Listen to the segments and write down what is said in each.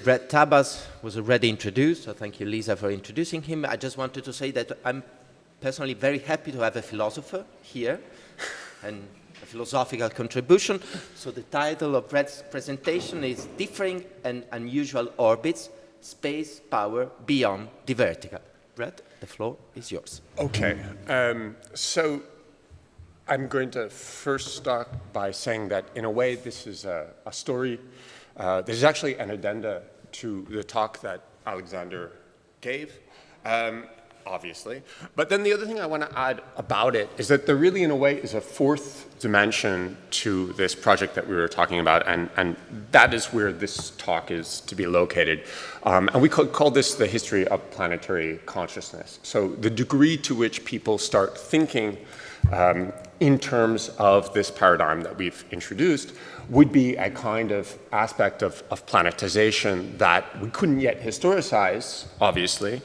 Brett Tabas was already introduced, so thank you, Lisa, for introducing him. I just wanted to say that I'm personally very happy to have a philosopher here and a philosophical contribution. So the title of Brett's presentation is Differing and Unusual Orbits, Space Power Beyond the Vertical. Brett, the floor is yours. Okay, so I'm going to first start by saying that in a way this is a story. There's actually an addenda to the talk that Alexander gave, obviously. But then the other thing I want to add about it is that there really, in a way, is a fourth dimension to this project that we were talking about, and that is where this talk is to be located. And we could call this the history of planetary consciousness. So the degree to which people start thinking in terms of this paradigm that we've introduced would be a kind of aspect of planetization that we couldn't yet historicize, obviously,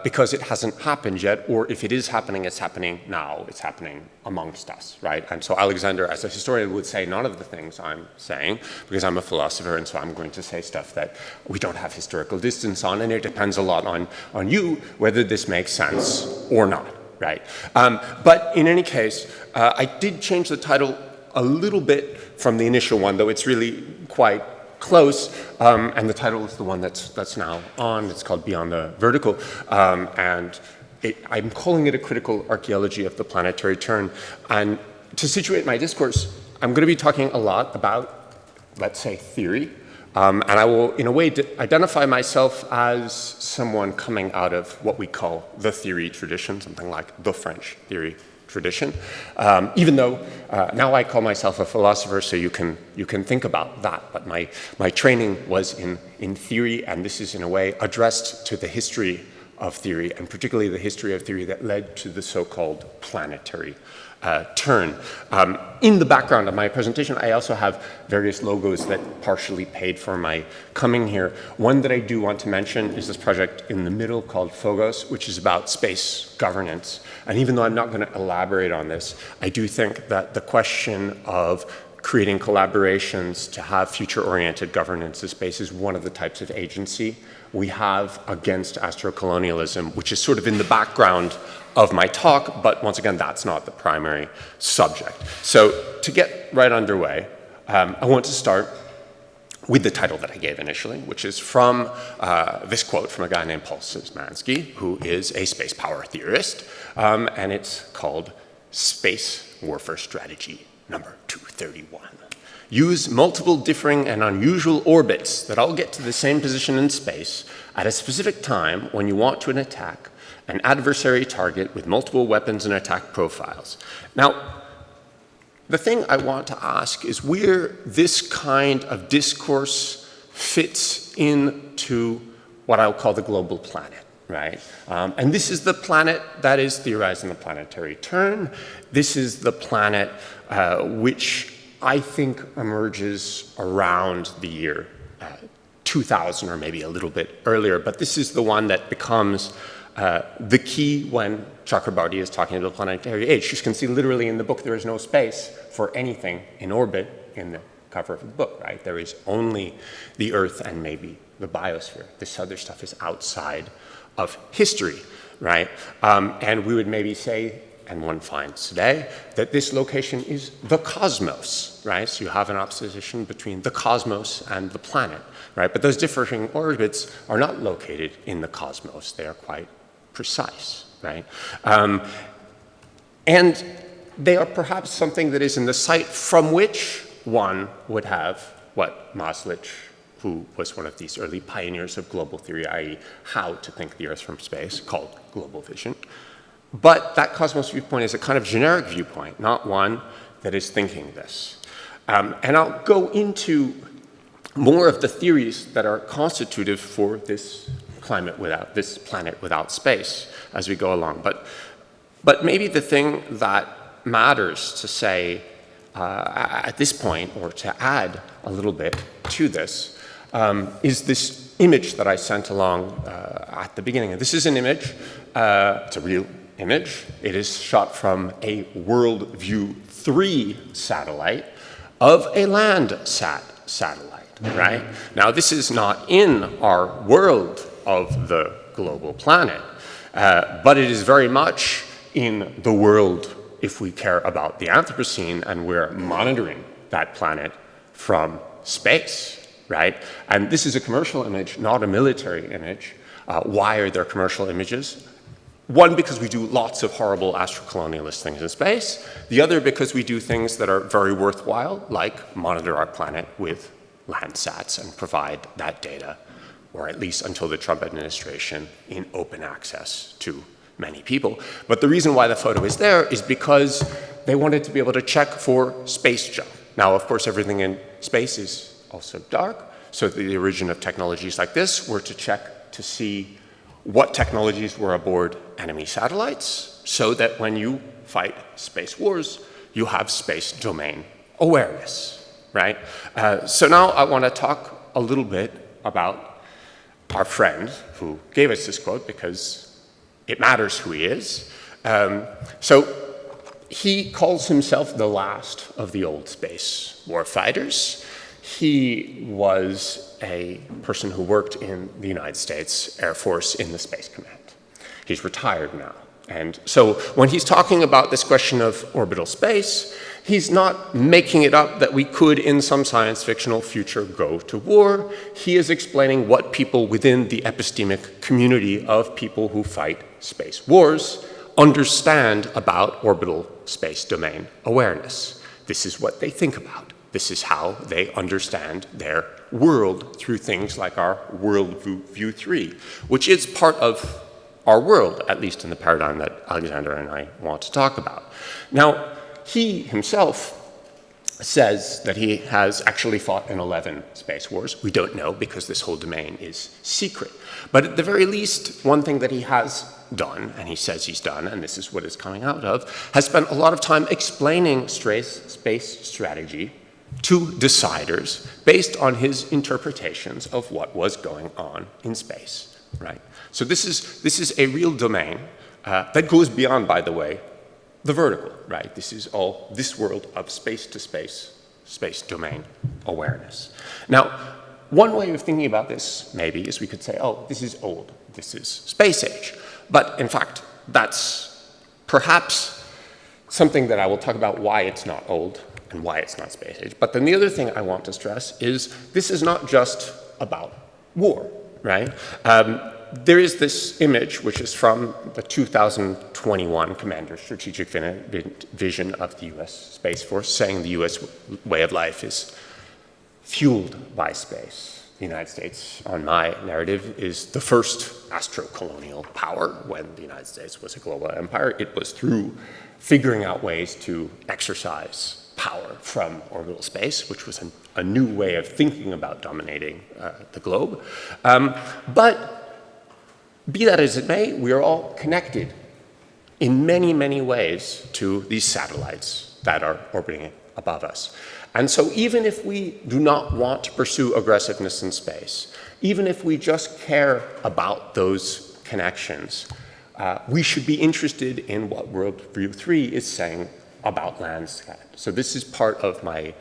because it hasn't happened yet, or if it is happening, it's happening now, it's happening amongst us, right? And so Alexander, as a historian, would say none of the things I'm saying, because I'm a philosopher, and so I'm going to say stuff that we don't have historical distance on, and it depends a lot on you whether this makes sense or not. Right. But in any case, I did change the title a little bit from the initial one, though it's really quite close. And the title is the one that's now on. It's called Beyond the Vertical. And I'm calling it a critical archaeology of the planetary turn. And to situate my discourse, I'm going to be talking a lot about, let's say, theory. And I will, in a way, identify myself as someone coming out of what we call the theory tradition, something like the French theory tradition, even though now I call myself a philosopher, so you can think about that. But my training was in theory, and this is, in a way, addressed to the history of theory, and particularly the history of theory that led to the so-called planetary turn. In the background of my presentation, I also have various logos that partially paid for my coming here. One that I do want to mention is this project in the middle called Phogos, which is about space governance. And even though I'm not going to elaborate on this, I do think that the question of creating collaborations to have future-oriented governance of space is one of the types of agency we have against astrocolonialism, which is sort of in the background of my talk, but once again, that's not the primary subject. So to get right underway, I want to start with the title that I gave initially, which is from this quote from a guy named Paul Syzmanski, who is a space power theorist, and it's called Space Warfare Strategy number 231. Use multiple differing and unusual orbits that all get to the same position in space at a specific time when you want to attack an adversary target with multiple weapons and attack profiles. Now, the thing I want to ask is where this kind of discourse fits into what I'll call the global planet, right? And this is the planet that is theorized in the planetary turn. This is the planet which I think emerges around the year 2000 or maybe a little bit earlier, but this is the one that becomes the key when Chakrabarty is talking about the planetary age. You can see literally in the book there is no space for anything in orbit in the cover of the book, right? There is only the Earth and maybe the biosphere. This other stuff is outside of history, right? And we would maybe say, and one finds today, that this location is the cosmos, right? So you have an opposition between the cosmos and the planet, right? But those differing orbits are not located in the cosmos. They are quite precise, right? And they are perhaps something that is in the site from which one would have what Maslich, who was one of these early pioneers of global theory, i.e. how to think the Earth from space, called global vision. But that cosmos viewpoint is a kind of generic viewpoint, not one that is thinking this. And I'll go into more of the theories that are constitutive for this planet without space as we go along. But maybe the thing that matters to say at this point, or to add a little bit to this, is this image that I sent along at the beginning. And this is an image, it's a real image. It is shot from a World View 3 satellite of a Landsat satellite. right? Now, this is not in our world of the global planet, but it is very much in the world if we care about the Anthropocene and we're monitoring that planet from space, right? And this is a commercial image, not a military image. Why are there commercial images? One, because we do lots of horrible astrocolonialist things in space. The other, because we do things that are very worthwhile, like monitor our planet with Landsats and provide that data, or at least until the Trump administration, in open access to many people. But the reason why the photo is there is because they wanted to be able to check for space junk. Now, of course, everything in space is also dark, so the origin of technologies like this were to check to see what technologies were aboard enemy satellites, so that when you fight space wars, you have space domain awareness, right? So now I want to talk a little bit about our friend who gave us this quote, because it matters who he is. So he calls himself the last of the old space warfighters. He was a person who worked in the United States Air Force in the Space Command. He's retired now. And so when he's talking about this question of orbital space, he's not making it up that we could, in some science fictional future, go to war. He is explaining what people within the epistemic community of people who fight space wars understand about orbital space domain awareness. This is what they think about. This is how they understand their world through things like our world view 3, which is part of our world, at least in the paradigm that Alexander and I want to talk about. Now, he himself says that he has actually fought in 11 space wars. We don't know, because this whole domain is secret. But at the very least, one thing that he has done, and he says he's done, and this is what it's coming out of, has spent a lot of time explaining space strategy to deciders based on his interpretations of what was going on in space, right? So this is a real domain that goes beyond, by the way, the vertical, right? This is all this world of space-to-space, space domain awareness. Now, one way of thinking about this, maybe, is we could say, oh, this is old, this is space age. But in fact, that's perhaps something that I will talk about why it's not old and why it's not space age. But then the other thing I want to stress is this is not just about war, right? There is this image, which is from the 2021 Commander Strategic Vision of the US Space Force, saying the US way of life is fueled by space. The United States, on my narrative, is the first astrocolonial power. When the United States was a global empire, it was through figuring out ways to exercise power from orbital space, which was a new way of thinking about dominating the globe. But be that as it may, we are all connected in many, many ways to these satellites that are orbiting above us. And so even if we do not want to pursue aggressiveness in space, even if we just care about those connections, we should be interested in what Worldview 3 is saying about Landsat. So this is part of my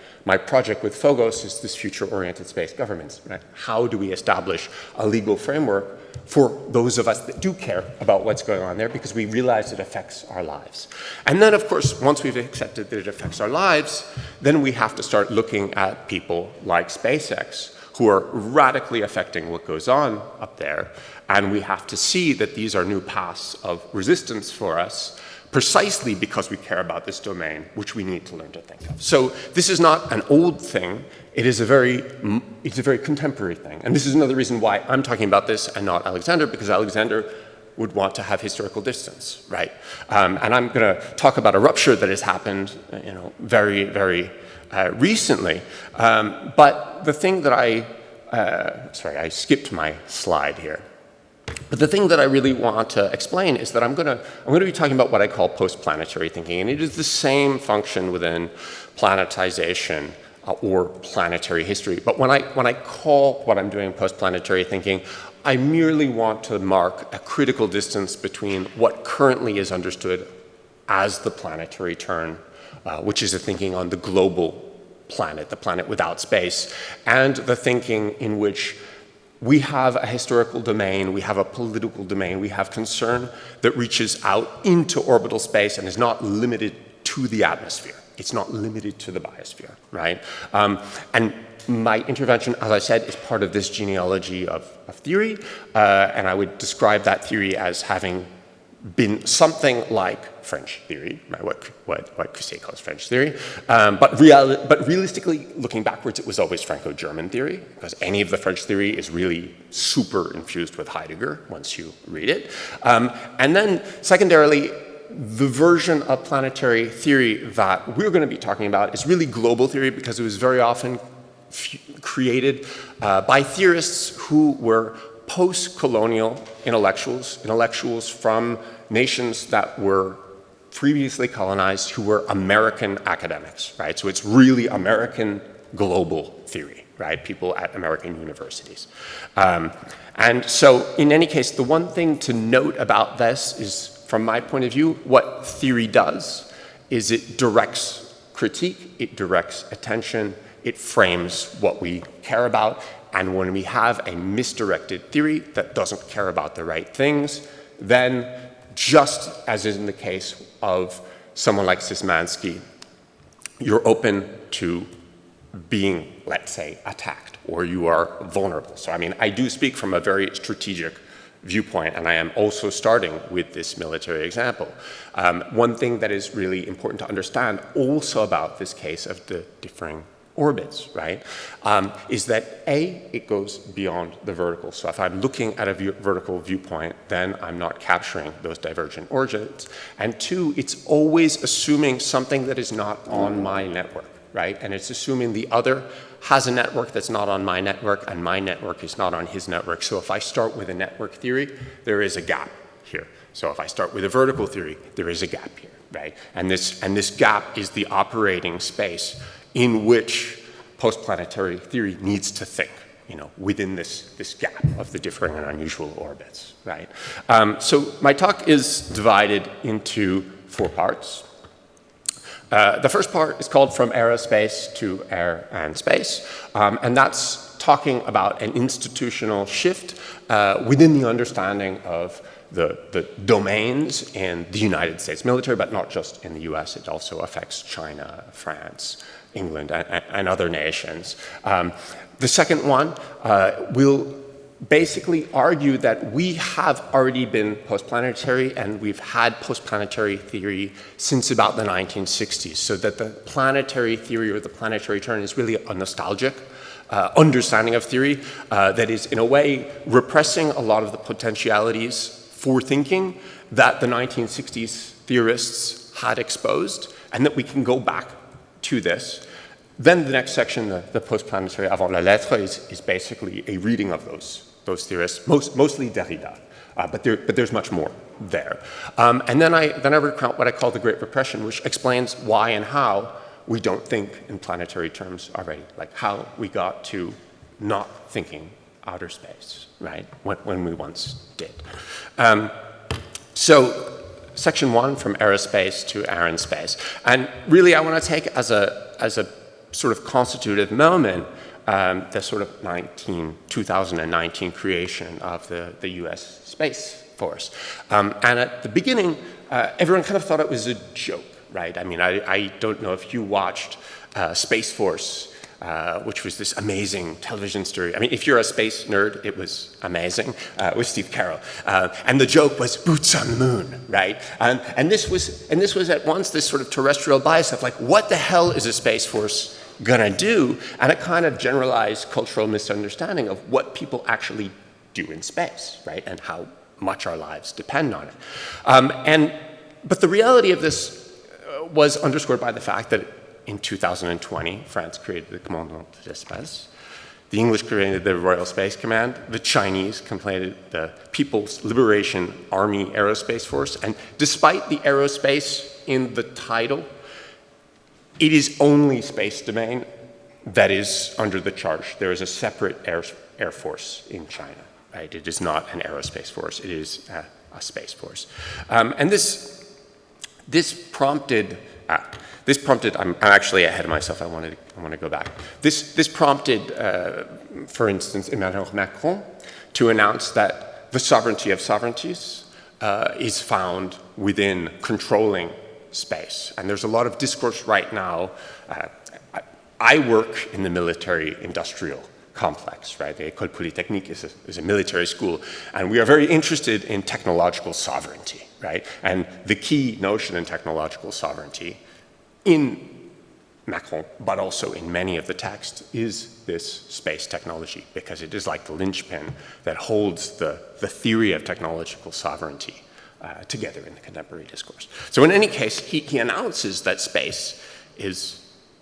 project with Phobos, is this future-oriented space governments. Right? How do we establish a legal framework for those of us that do care about what's going on there, because we realize it affects our lives. And then, of course, once we've accepted that it affects our lives, then we have to start looking at people like SpaceX, who are radically affecting what goes on up there. And we have to see that these are new paths of resistance for us, precisely because we care about this domain, which we need to learn to think of. So this is not an old thing. It's a very contemporary thing. And this is another reason why I'm talking about this and not Alexander, because Alexander would want to have historical distance, right? And I'm going to talk about a rupture that has happened, very, very recently. But the thing that I skipped my slide here. But the thing that I really want to explain is that I'm going to be talking about what I call post-planetary thinking, and it is the same function within planetization or planetary history. But when I call what I'm doing post-planetary thinking, I merely want to mark a critical distance between what currently is understood as the planetary turn, which is a thinking on the global planet, the planet without space, and the thinking in which we have a historical domain, we have a political domain, we have concern that reaches out into orbital space and is not limited to the atmosphere. It's not limited to the biosphere, right? And my intervention, as I said, is part of this genealogy of theory, and I would describe that theory as having been something like French theory, right? what Cussier calls French theory, but realistically, looking backwards, it was always Franco-German theory, because any of the French theory is really super infused with Heidegger once you read it. And then secondarily, the version of planetary theory that we're going to be talking about is really global theory, because it was very often created by theorists who were post-colonial intellectuals from nations that were previously colonized, who were American academics, right? So it's really American global theory, right? People at American universities. And so in any case, the one thing to note about this is, from my point of view, what theory does is it directs critique, it directs attention, it frames what we care about. And when we have a misdirected theory that doesn't care about the right things, then just as is in the case of someone like Syzmanski, you're open to being, let's say, attacked, or you are vulnerable. So I mean, I do speak from a very strategic viewpoint, and I am also starting with this military example. One thing that is really important to understand also about this case of the differing orbits, right, is that A, it goes beyond the vertical. So if I'm looking at a vertical viewpoint, then I'm not capturing those divergent orbits. And two, it's always assuming something that is not on my network, right? And it's assuming the other has a network that's not on my network, and my network is not on his network. So if I start with a network theory, there is a gap here. So if I start with a vertical theory, there is a gap here, right? And this gap is the operating space in which post-planetary theory needs to think, you know, within this gap of the differing and unusual orbits, right? So my talk is divided into 4 parts. The first part is called From Aerospace to Air and Space, and that's talking about an institutional shift within the understanding of the domains in the United States military, but not just in the US, it also affects China, France, England, and other nations. The second one will basically argue that we have already been post-planetary, and we've had post-planetary theory since about the 1960s, so that the planetary theory or the planetary turn is really a nostalgic understanding of theory that is in a way repressing a lot of the potentialities for thinking that the 1960s theorists had exposed, and that we can go back to this. Then the next section, the post-planetary avant la lettre, is basically a reading of those theorists, mostly Derrida, but there's much more there. And then I recount what I call the Great Repression, which explains why and how we don't think in planetary terms already, like how we got to not thinking outer space, right, when we once did. So section 1, From Aerospace to Air and Space. And really I want to take as a sort of constitutive moment the sort of 2019 creation of the US Space Force. And at the beginning, everyone kind of thought it was a joke, right? I mean, I don't know if you watched Space Force, which was this amazing television story. I mean, if you're a space nerd, it was amazing, with Steve Carell. And the joke was boots on the moon, right? And this was at once this sort of terrestrial bias of like, what the hell is a Space Force gonna do? And a kind of generalized cultural misunderstanding of what people actually do in space, right? And how much our lives depend on it. But the reality of this was underscored by the fact that in 2020, France created the Commandement d'Espace. The English created the Royal Space Command. The Chinese created the People's Liberation Army Aerospace Force. And despite the aerospace in the title, it is only space domain that is under the charge. There is a separate air force in China, right? It is not an aerospace force. It is a space force. And this prompted this prompted, I'm actually ahead of myself, I want to go back. This prompted, for instance, Emmanuel Macron to announce that the sovereignty of sovereignties is found within controlling space. And there's a lot of discourse right now. I work in the military-industrial complex, right? The École Polytechnique is a military school, and we are very interested in technological sovereignty, right? And the key notion in technological sovereignty in Macron, but also in many of the texts, is this space technology, because it is like the linchpin that holds the theory of technological sovereignty together in the contemporary discourse. So in any case, he announces that space is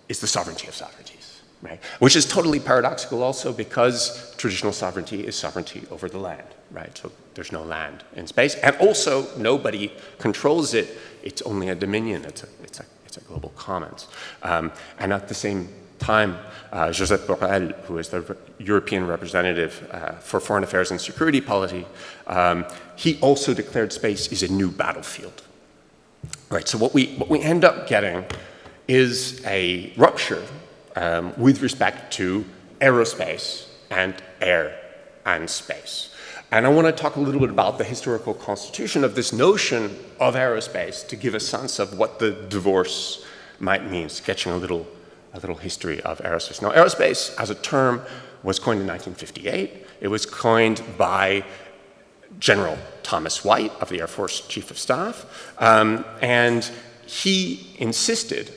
the sovereignty of sovereignties, right? Which is totally paradoxical also, because traditional sovereignty is sovereignty over the land, right? So there's no land in space, and also nobody controls it. It's only a dominion. It's a global commons. And at the same time, Josep Borrell, who is the European representative for foreign affairs and security policy, he also declared space is a new battlefield. Right. So what we end up getting is a rupture with respect to aerospace and air and space. And I want to talk a little bit about the historical constitution of this notion of aerospace to give a sense of what the divorce might mean, sketching a little history of aerospace. Now, aerospace as a term was coined in 1958. It was coined by General Thomas White of the Air Force Chief of Staff, and he insisted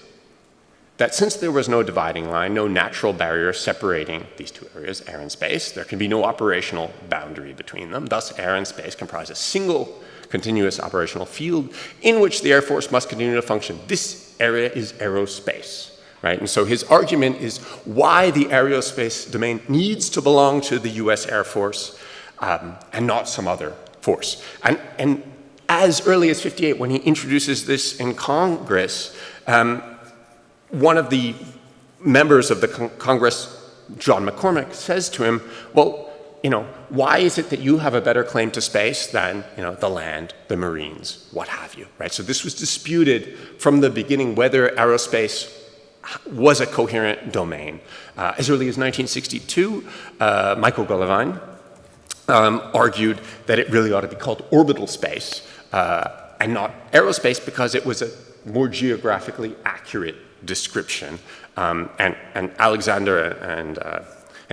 that since there was no dividing line, no natural barrier separating these two areas, air and space, there can be no operational boundary between them. Thus, air and space comprise a single continuous operational field in which the Air Force must continue to function. This area is aerospace, right? And so his argument is why the aerospace domain needs to belong to the US Air Force and not some other force. And as early as '58, when he introduces this in Congress, one of the members of the Congress, John McCormack, says to him, well, why is it that you have a better claim to space than, the land, the Marines, what have you, right? So this was disputed from the beginning whether aerospace was a coherent domain. As early as 1962, Michael Golovine argued that it really ought to be called orbital space and not aerospace, because it was a more geographically accurate description. And Alexander and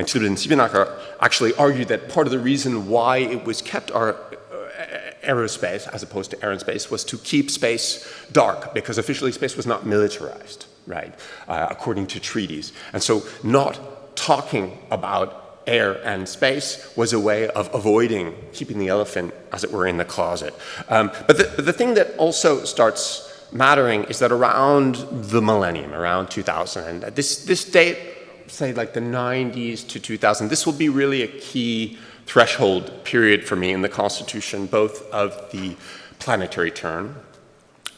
Syzmanski actually argued that part of the reason why it was kept aerospace as opposed to air and space was to keep space dark, because officially space was not militarized, right, according to treaties. And so not talking about air and space was a way of avoiding keeping the elephant, as it were, in the closet. But the thing that also starts mattering is that around the millennium, around 2000, and this date, say like the 90s to 2000, this will be really a key threshold period for me in the Constitution, both of the planetary turn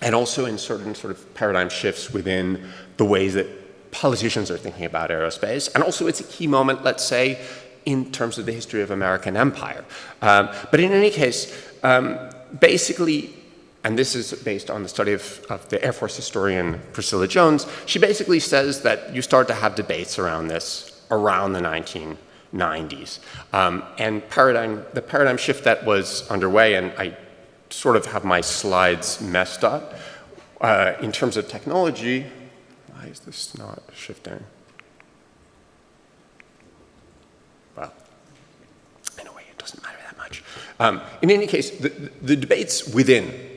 and also in certain sort of paradigm shifts within the ways that politicians are thinking about aerospace. And also it's a key moment, let's say, in terms of the history of American empire. But in any case, basically, and this is based on the study of the Air Force historian Priscilla Jones, she basically says that you start to have debates around this around the 1990s. And the paradigm shift that was underway, and I sort of have my slides messed up, in terms of technology. Why is this not shifting? Well, in a way, it doesn't matter that much. In any case, the debates within.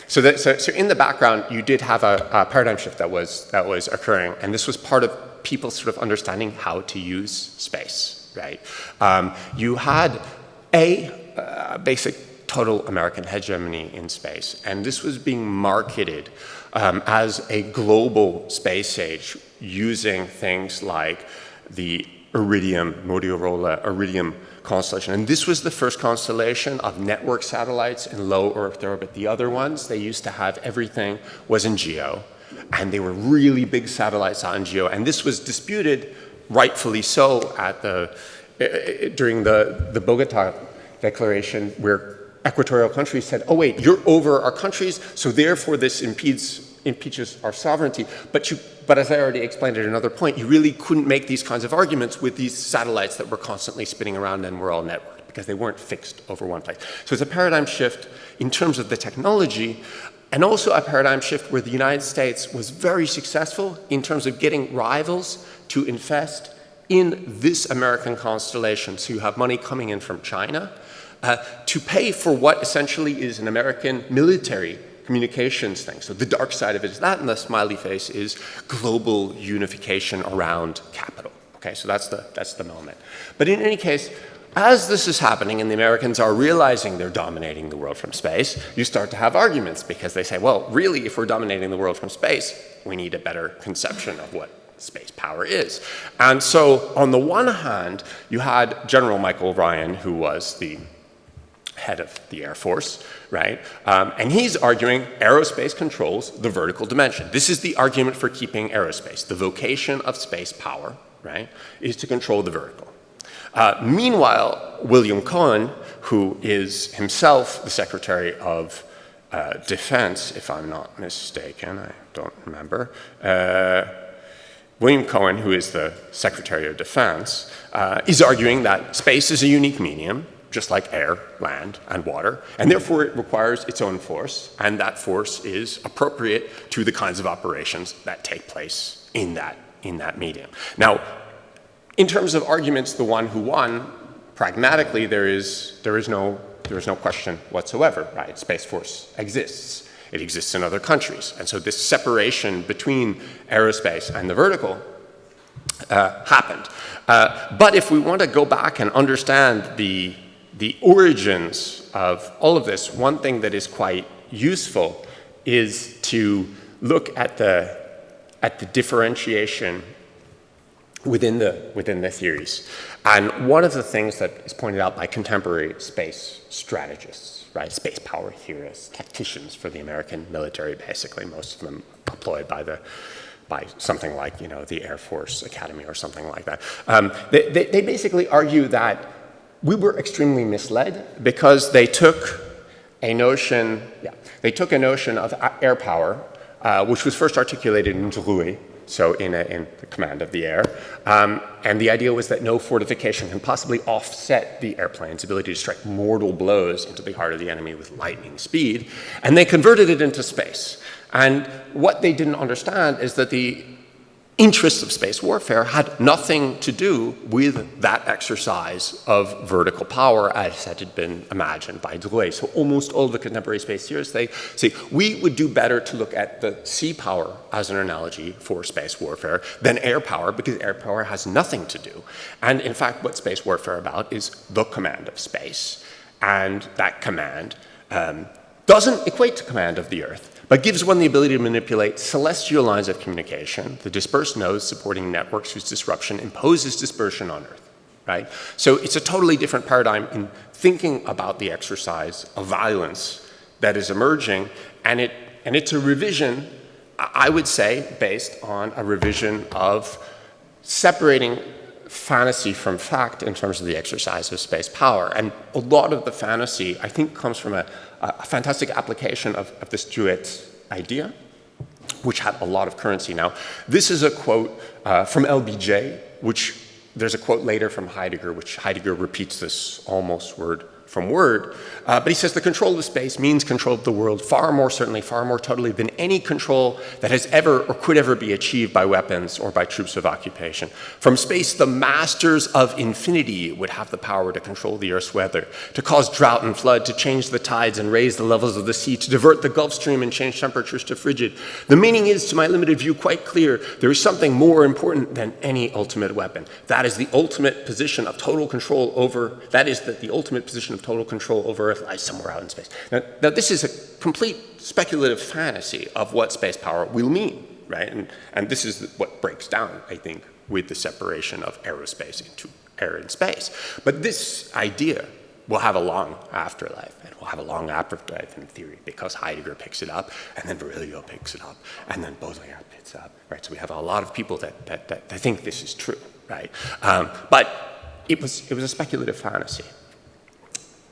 So in the background, you did have a paradigm shift that was occurring, and this was part of people sort of understanding how to use space, right? You had a basic total American hegemony in space, and this was being marketed as a global space age using things like the Motorola Iridium constellation. And this was the first constellation of network satellites in low Earth orbit. The other ones, they used to have everything was in GEO, and they were really big satellites on GEO. And this was disputed, rightfully so, during the Bogota Declaration, where equatorial countries said, oh wait, you're over our countries, so therefore this impeaches our sovereignty. But as I already explained at another point, you really couldn't make these kinds of arguments with these satellites that were constantly spinning around and were all networked, because they weren't fixed over one place. So it's a paradigm shift in terms of the technology, and also a paradigm shift where the United States was very successful in terms of getting rivals to invest in this American constellation. So you have money coming in from China to pay for what essentially is an American military communications thing. So the dark side of it is that, and the smiley face is global unification around capital. Okay, so that's the moment. But in any case, as this is happening and the Americans are realizing they're dominating the world from space, you start to have arguments, because they say, well, really, if we're dominating the world from space, we need a better conception of what space power is. And so on the one hand, you had General Michael Ryan, who was the head of the Air Force, right? And he's arguing aerospace controls the vertical dimension. This is the argument for keeping aerospace. The vocation of space power, right, is to control the vertical. Meanwhile, William Cohen, who is himself the Secretary of Defense, if I'm not mistaken, I don't remember, William Cohen, who is the Secretary of Defense, is arguing that space is a unique medium, just like air, land, and water, and therefore it requires its own force, and that force is appropriate to the kinds of operations that take place in that medium. Now, in terms of arguments, the one who won, pragmatically, there is no question whatsoever, right? Space Force exists. It exists in other countries. And so this separation between aerospace and the vertical happened. But if we want to go back and understand the origins of all of this, one thing that is quite useful is to look at the differentiation within the theories. And one of the things that is pointed out by contemporary space strategists, right, space power theorists, tacticians for the American military, basically, most of them employed by something like, the Air Force Academy or something like that. They basically argue that we were extremely misled because they took a notion of air power, which was first articulated in Drouet, so in the command of the air. And the idea was that no fortification can possibly offset the airplane's ability to strike mortal blows into the heart of the enemy with lightning speed. And they converted it into space. And what they didn't understand is that the interests of space warfare had nothing to do with that exercise of vertical power as had been imagined by Drouet. So almost all of the contemporary space theorists, they say, we would do better to look at the sea power as an analogy for space warfare than air power, because air power has nothing to do. And in fact, what space warfare about is the command of space. And that command doesn't equate to command of the Earth, but gives one the ability to manipulate celestial lines of communication, the dispersed nodes supporting networks whose disruption imposes dispersion on Earth, right? So it's a totally different paradigm in thinking about the exercise of violence that is emerging, and it's a revision, I would say, based on a revision of separating fantasy from fact in terms of the exercise of space power. And a lot of the fantasy, I think, comes from a fantastic application of this Drouet idea, which had a lot of currency. Now, this is a quote from LBJ, which there's a quote later from Heidegger, which Heidegger repeats this almost word from word. But he says the control of space means control of the world far more certainly, far more totally than any control that has ever or could ever be achieved by weapons or by troops of occupation. From space, the masters of infinity would have the power to control the Earth's weather, to cause drought and flood, to change the tides and raise the levels of the sea, to divert the Gulf Stream and change temperatures to frigid. The meaning is, to my limited view, quite clear. There is something more important than any ultimate weapon. That is the ultimate position of total control over, the ultimate position of total control over Earth lies somewhere out in space. Now, this is a complete speculative fantasy of what space power will mean, right? And this is what breaks down, I think, with the separation of aerospace into air and space. But this idea will have a long afterlife, and will have a long afterlife in theory, because Heidegger picks it up, and then Virilio picks it up, and then Baudrillard picks it up, right? So we have a lot of people that think this is true, right? But it was a speculative fantasy.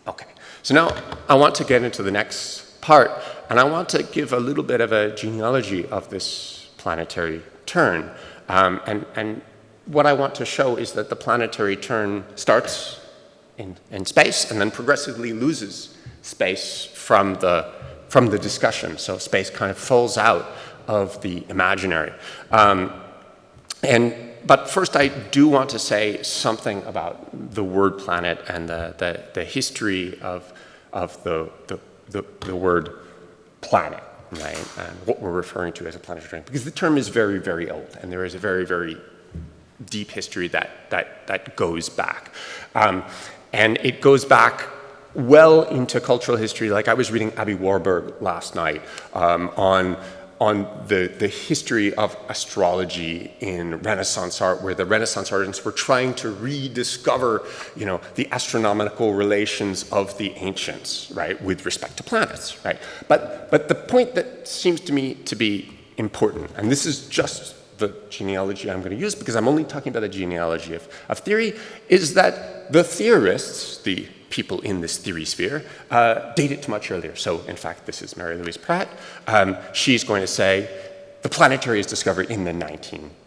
Okay, So now I want to get into the next part, and I want to give a little bit of a genealogy of this planetary turn. And what I want to show is that the planetary turn starts in space and then progressively loses space from the discussion. So space kind of falls out of the imaginary. But first, I do want to say something about the word planet and the history of the word planet, right? And what we're referring to as a planetary turn, because the term is very, very old, and there is a very, very deep history that goes back. And it goes back well into cultural history. Like I was reading Abby Warburg last night on the history of astrology in Renaissance art, where the Renaissance artists were trying to rediscover, the astronomical relations of the ancients, right, with respect to planets, right? But the point that seems to me to be important, and this is just the genealogy I'm going to use because I'm only talking about the genealogy of theory, is that the theorists, the people in this theory sphere, date it to much earlier. So, in fact, this is Mary Louise Pratt. She's going to say the planetary is discovered in the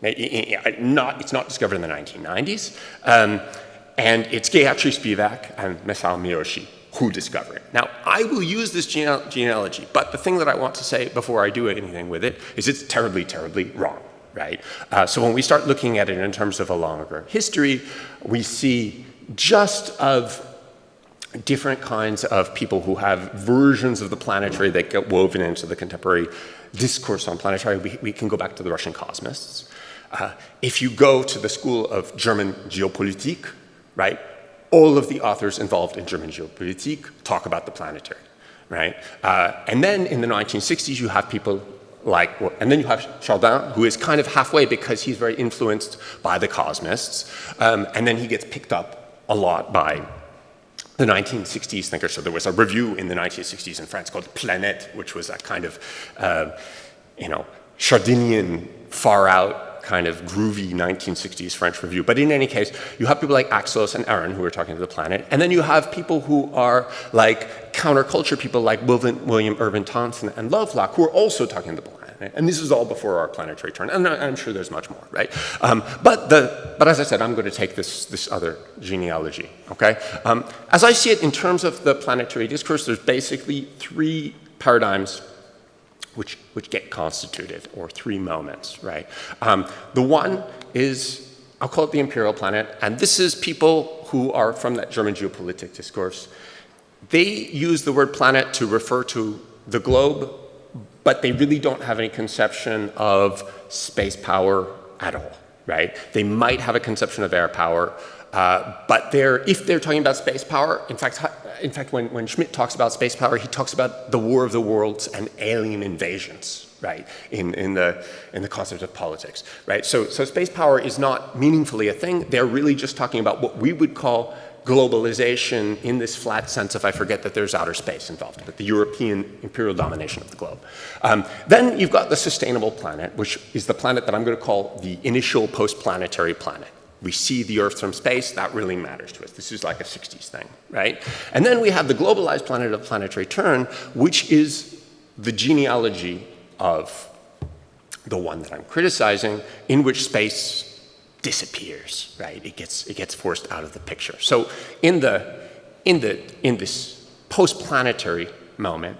it's not discovered in the 1990s, and it's Gayatri Spivak and Masao Miyoshi who discover it. Now, I will use this genealogy, but the thing that I want to say before I do anything with it is it's terribly, terribly wrong, right? So when we start looking at it in terms of a longer history, we see just of different kinds of people who have versions of the planetary that get woven into the contemporary discourse on planetary. We can go back to the Russian cosmists. If you go to the school of German geopolitik, right, all of the authors involved in German geopolitik talk about the planetary, right? And then in the 1960s, you have people and then you have Chardin, who is kind of halfway because he's very influenced by the cosmists, and then he gets picked up a lot by the 1960s thinkers. So there was a review in the 1960s in France called Planète, which was that kind of, Chardinian, far-out, kind of groovy 1960s French review. But in any case, you have people like Axels and Aaron who are talking to the planet, and then you have people who are like counterculture people like William Irvin Thompson and Lovelock, who are also talking to the planet. And this is all before our planetary turn, and I'm sure there's much more, right? But as I said, I'm going to take this other genealogy, okay? As I see it in terms of the planetary discourse, there's basically three paradigms which get constituted, or three moments, right? The one is, I'll call it the imperial planet, and this is people who are from that German geopolitic discourse. They use the word planet to refer to the globe, but they really don't have any conception of space power at all, right? They might have a conception of air power, but if they're talking about space power, in fact, when Schmidt talks about space power, he talks about the war of the worlds and alien invasions, right? In the concept of politics, right? So space power is not meaningfully a thing. They're really just talking about what we would call globalization in this flat sense, if I forget that there's outer space involved, but the European imperial domination of the globe. Then you've got the sustainable planet, which is the planet that I'm going to call the initial post-planetary planet. We see the Earth from space, that really matters to us. This is like a 60s thing, right? And then we have the globalized planet of planetary turn, which is the genealogy of the one that I'm criticizing, in which space disappears, right? It gets forced out of the picture. So in this post-planetary moment,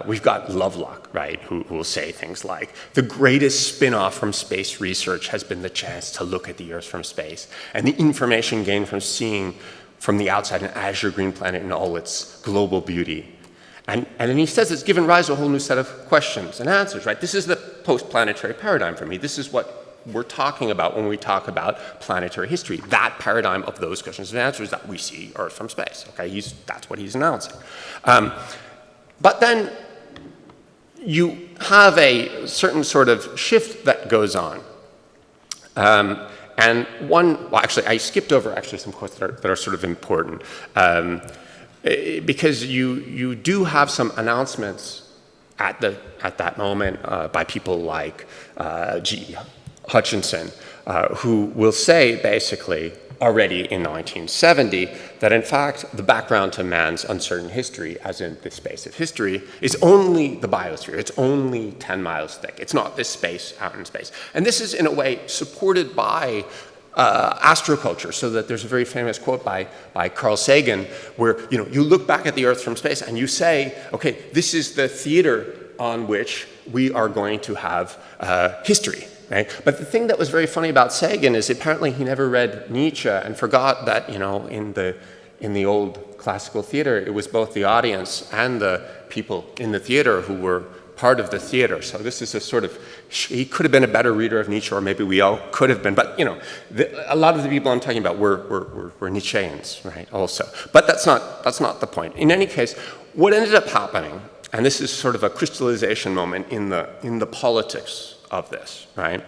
we've got Lovelock, right, who will say things like, the greatest spin-off from space research has been the chance to look at the Earth from space, and the information gained from seeing from the outside an azure green planet in all its global beauty. And then he says it's given rise to a whole new set of questions and answers, right? This is the post-planetary paradigm for me. This is what we're talking about when we talk about planetary history, that paradigm of those questions and answers that we see Earth from space, okay? That's what he's announcing. But then you have a certain sort of shift that goes on. And I skipped over some quotes that are sort of important, because you do have some announcements at that moment by people like G.E. Hutchinson, who will say basically, already in 1970 that in fact the background to man's uncertain history, as in the space of history, is only the biosphere. It's only 10 miles thick. It's not this space out in space. And this is in a way supported by astroculture, so that there's a very famous quote by Carl Sagan where you look back at the Earth from space and you say, okay, this is the theater on which we are going to have history. Right? But the thing that was very funny about Sagan is apparently he never read Nietzsche and forgot that in the old classical theater it was both the audience and the people in the theater who were part of the theater. So this is a sort of, he could have been a better reader of Nietzsche, or maybe we all could have been. But a lot of the people I'm talking about were Nietzscheans, right? Also, but that's not the point. In any case, what ended up happening, and this is sort of a crystallization moment in the politics of this, right,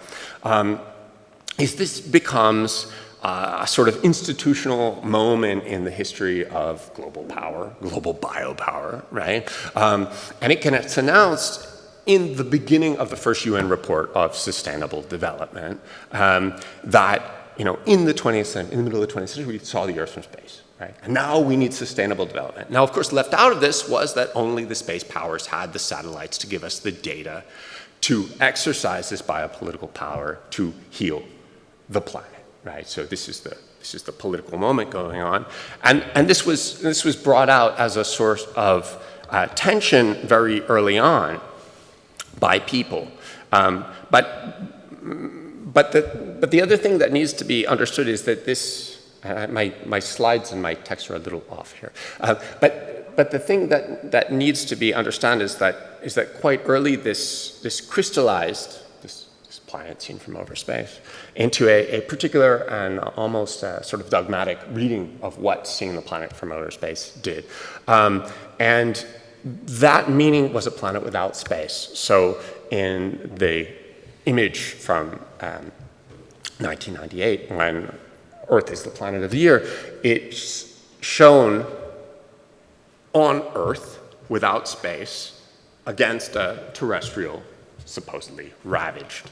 is this becomes a sort of institutional moment in the history of global power, global biopower, right? And it gets announced in the beginning of the first UN report of sustainable development that, in the 20th century, in the middle of the 20th century, we saw the Earth from space. Right? And now we need sustainable development. Now, of course, left out of this was that only the space powers had the satellites to give us the data to exercise this biopolitical power to heal the planet, right? So this is the political moment going on, and this was brought out as a source of tension very early on by people, but the other thing that needs to be understood is that this. My slides and my text are a little off here. But the thing that needs to be understood is that quite early this crystallized, this planet seen from over space, into a particular and almost sort of dogmatic reading of what seeing the planet from outer space did. And that meaning was a planet without space. So in the image from 1998, when Earth is the planet of the year, it's shown on Earth without space against a terrestrial, supposedly ravaged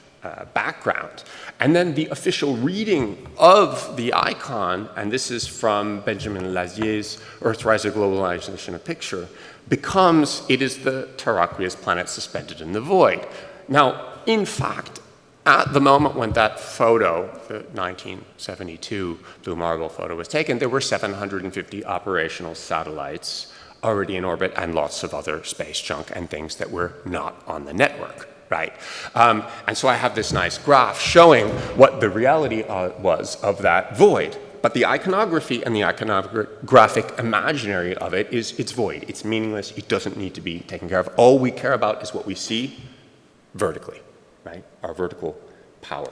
background. And then the official reading of the icon, and this is from Benjamin Lazier's Earthrise: A Globalization of Picture, becomes, it is the terraqueous planet suspended in the void. Now, in fact, at the moment when that photo, the 1972 Blue Marble photo, was taken, there were 750 operational satellites already in orbit and lots of other space junk and things that were not on the network, right? And so I have this nice graph showing what the reality was of that void. But the iconography and the iconographic imaginary of it is it's void. It's meaningless. It doesn't need to be taken care of. All we care about is what we see vertically. Right, our vertical power.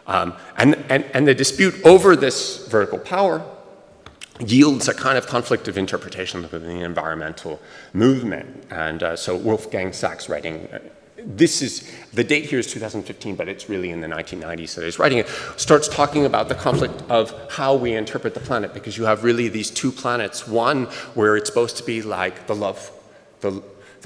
And the dispute over this vertical power yields a kind of conflict of interpretation within the environmental movement. And so Wolfgang Sachs writing, this is, the date here is 2015, but it's really in the 1990s that he's writing it, starts talking about the conflict of how we interpret the planet, because you have really these two planets, one where it's supposed to be like the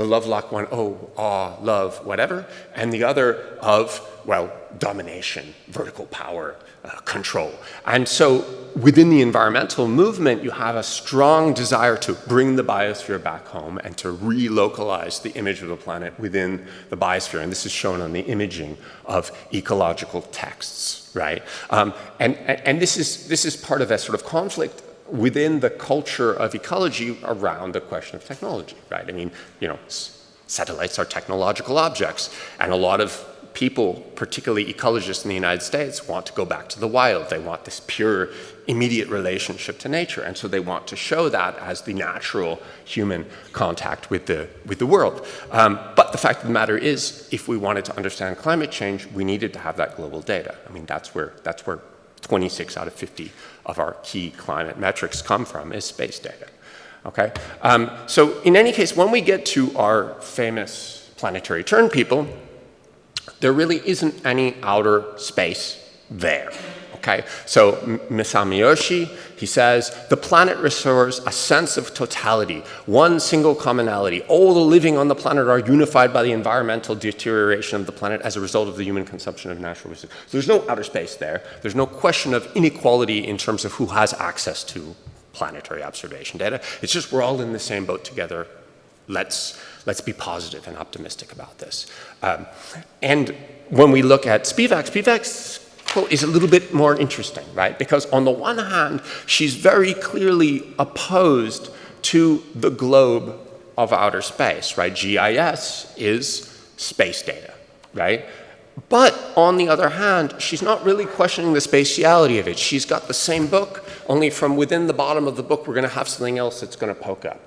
lovelock one, oh, awe, love, whatever, and the other of, well, domination, vertical power, control. And so within the environmental movement, you have a strong desire to bring the biosphere back home and to relocalize the image of the planet within the biosphere. And this is shown on the imaging of ecological texts, right? And this is part of a sort of conflict within the culture of ecology around the question of technology, right? I mean, satellites are technological objects, and a lot of people, particularly ecologists in the United States, want to go back to the wild. They want this pure, immediate relationship to nature, and so they want to show that as the natural human contact with the world. But the fact of the matter is, if we wanted to understand climate change, we needed to have that global data. I mean, that's where 26 out of 50 of our key climate metrics come from, is space data, okay? So in any case, when we get to our famous planetary turn people, there really isn't any outer space there, Okay, so Misamiyoshi, he says, the planet restores a sense of totality, one single commonality. All the living on the planet are unified by the environmental deterioration of the planet as a result of the human consumption of natural resources. So there's no outer space there. There's no question of inequality in terms of who has access to planetary observation data. It's just we're all in the same boat together. Let's be positive and optimistic about this. And when we look at Spivak's quote is a little bit more interesting, right? Because on the one hand, she's very clearly opposed to the globe of outer space, right? GIS is space data, right? But on the other hand, she's not really questioning the spatiality of it. She's got the same book, only from within the bottom of the book, we're going to have something else that's going to poke up.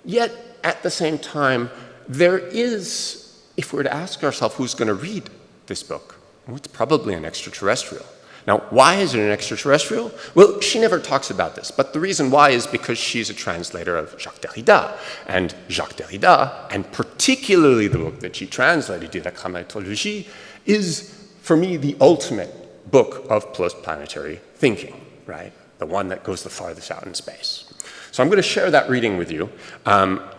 Yet, at the same time, there is, if we were to ask ourselves who's going to read this book, well, it's probably an extraterrestrial. Now, why is it an extraterrestrial? Well, she never talks about this, but the reason why is because she's a translator of Jacques Derrida. And Jacques Derrida, and particularly the book that she translated, De la Grammatologie, is, for me, the ultimate book of post-planetary thinking, right? The one that goes the farthest out in space. So I'm going to share that reading with you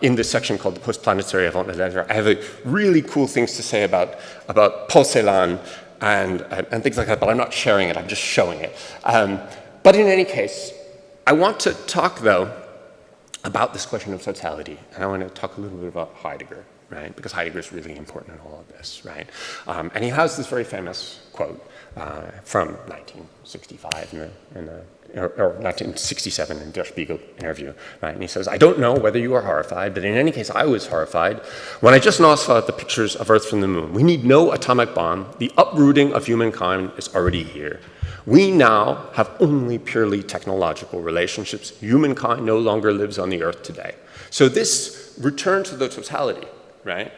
in this section called the post-planetary avant-la-lettre. I have really cool things to say about Paul Celan and things like that, but I'm not sharing it, I'm just showing it. But in any case, I want to talk, though, about this question of totality, and I want to talk a little bit about Heidegger, right? Because Heidegger is really important in all of this, right? And he has this very famous quote from 1965 or 1967 in Der Spiegel interview, right? And he says, I don't know whether you are horrified, but in any case, I was horrified when I just now saw the pictures of Earth from the moon. We need no atomic bomb. The uprooting of humankind is already here. We now have only purely technological relationships. Humankind no longer lives on the Earth today. So this return to the totality, right,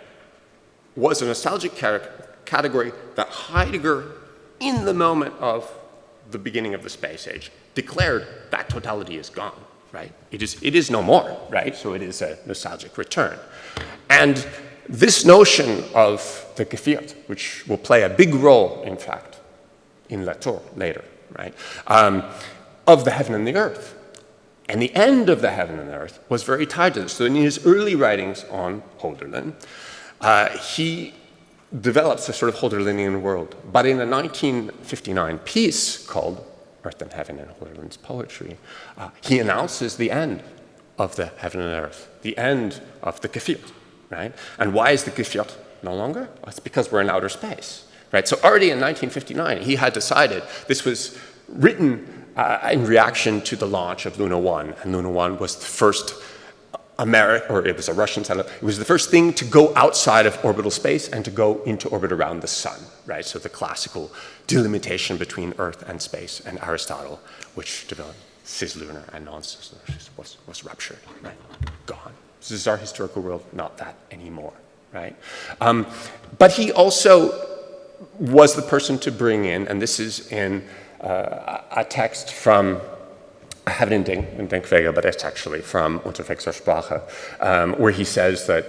was a nostalgic category that Heidegger, in the moment of the beginning of the space age, declared that totality is gone, right? It is no more, right? So it is a nostalgic return. And this notion of the Geviert, which will play a big role, in fact, in Latour later, right? Of the heaven and the earth. And the end of the heaven and the earth was very tied to this. So in his early writings on Hölderlin, he develops a sort of Hölderlinian world. But in a 1959 piece called Earth and Heaven in Hölderlin's Poetry, he announces the end of the heaven and earth, the end of the Geviert, right? And why is the Geviert no longer? Well, it's because we're in outer space, right? So already in 1959, he had decided, this was written in reaction to the launch of Luna 1, and Luna 1 was the first it was a Russian satellite. It was the first thing to go outside of orbital space and to go into orbit around the sun, right? So the classical delimitation between Earth and space, and Aristotle, which developed cislunar and non-cislunar, was ruptured, right? Gone. This is our historical world, not that anymore, right? But he also was the person to bring in, and this is in a text from, I have it in Denkwege, but it's actually from Unterwegs zur Sprache, where he says that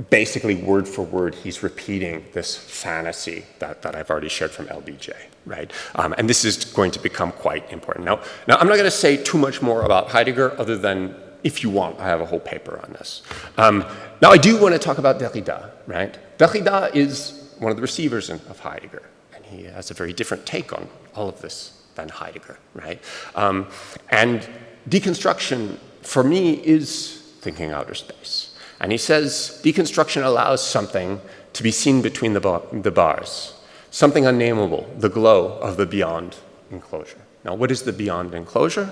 basically word for word, he's repeating this fantasy that I've already shared from LBJ, right? And this is going to become quite important. Now I'm not going to say too much more about Heidegger, other than, if you want, I have a whole paper on this. Now I do want to talk about Derrida, right? Derrida is one of the receivers of Heidegger, and he has a very different take on all of this than Heidegger, right? And deconstruction, for me, is thinking outer space. And he says deconstruction allows something to be seen between the bars, something unnameable, the glow of the beyond enclosure. Now, what is the beyond enclosure?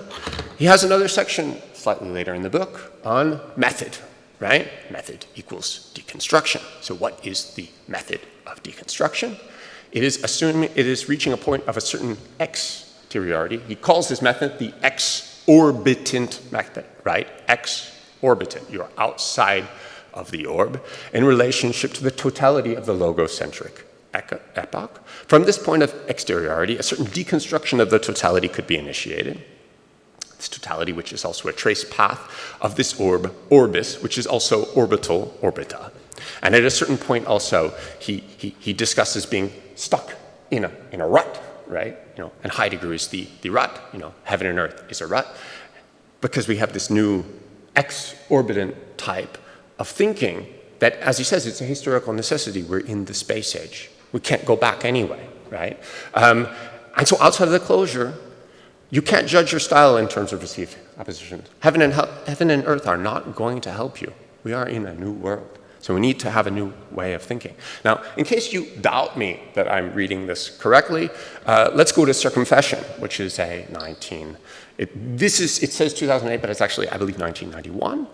He has another section slightly later in the book on method, right? Method equals deconstruction. So what is the method of deconstruction? It is reaching a point of a certain exteriority. He calls this method the exorbitant method, right? Exorbitant. You're outside of the orb in relationship to the totality of the logocentric epoch. From this point of exteriority, a certain deconstruction of the totality could be initiated. This totality, which is also a trace path of this orb, orbis, which is also orbital, orbita. And at a certain point also, he discusses being stuck in a rut, right? And Heidegger is the rut, heaven and earth is a rut, because we have this new exorbitant type of thinking that, as he says, it's a historical necessity. We're in the space age. We can't go back anyway, right? And so outside of the closure, you can't judge your style in terms of received oppositions. Heaven and earth are not going to help you. We are in a new world. So we need to have a new way of thinking. Now, in case you doubt me that I'm reading this correctly, let's go to Circumfession, which is a it says 2008, but it's actually, I believe, 1991.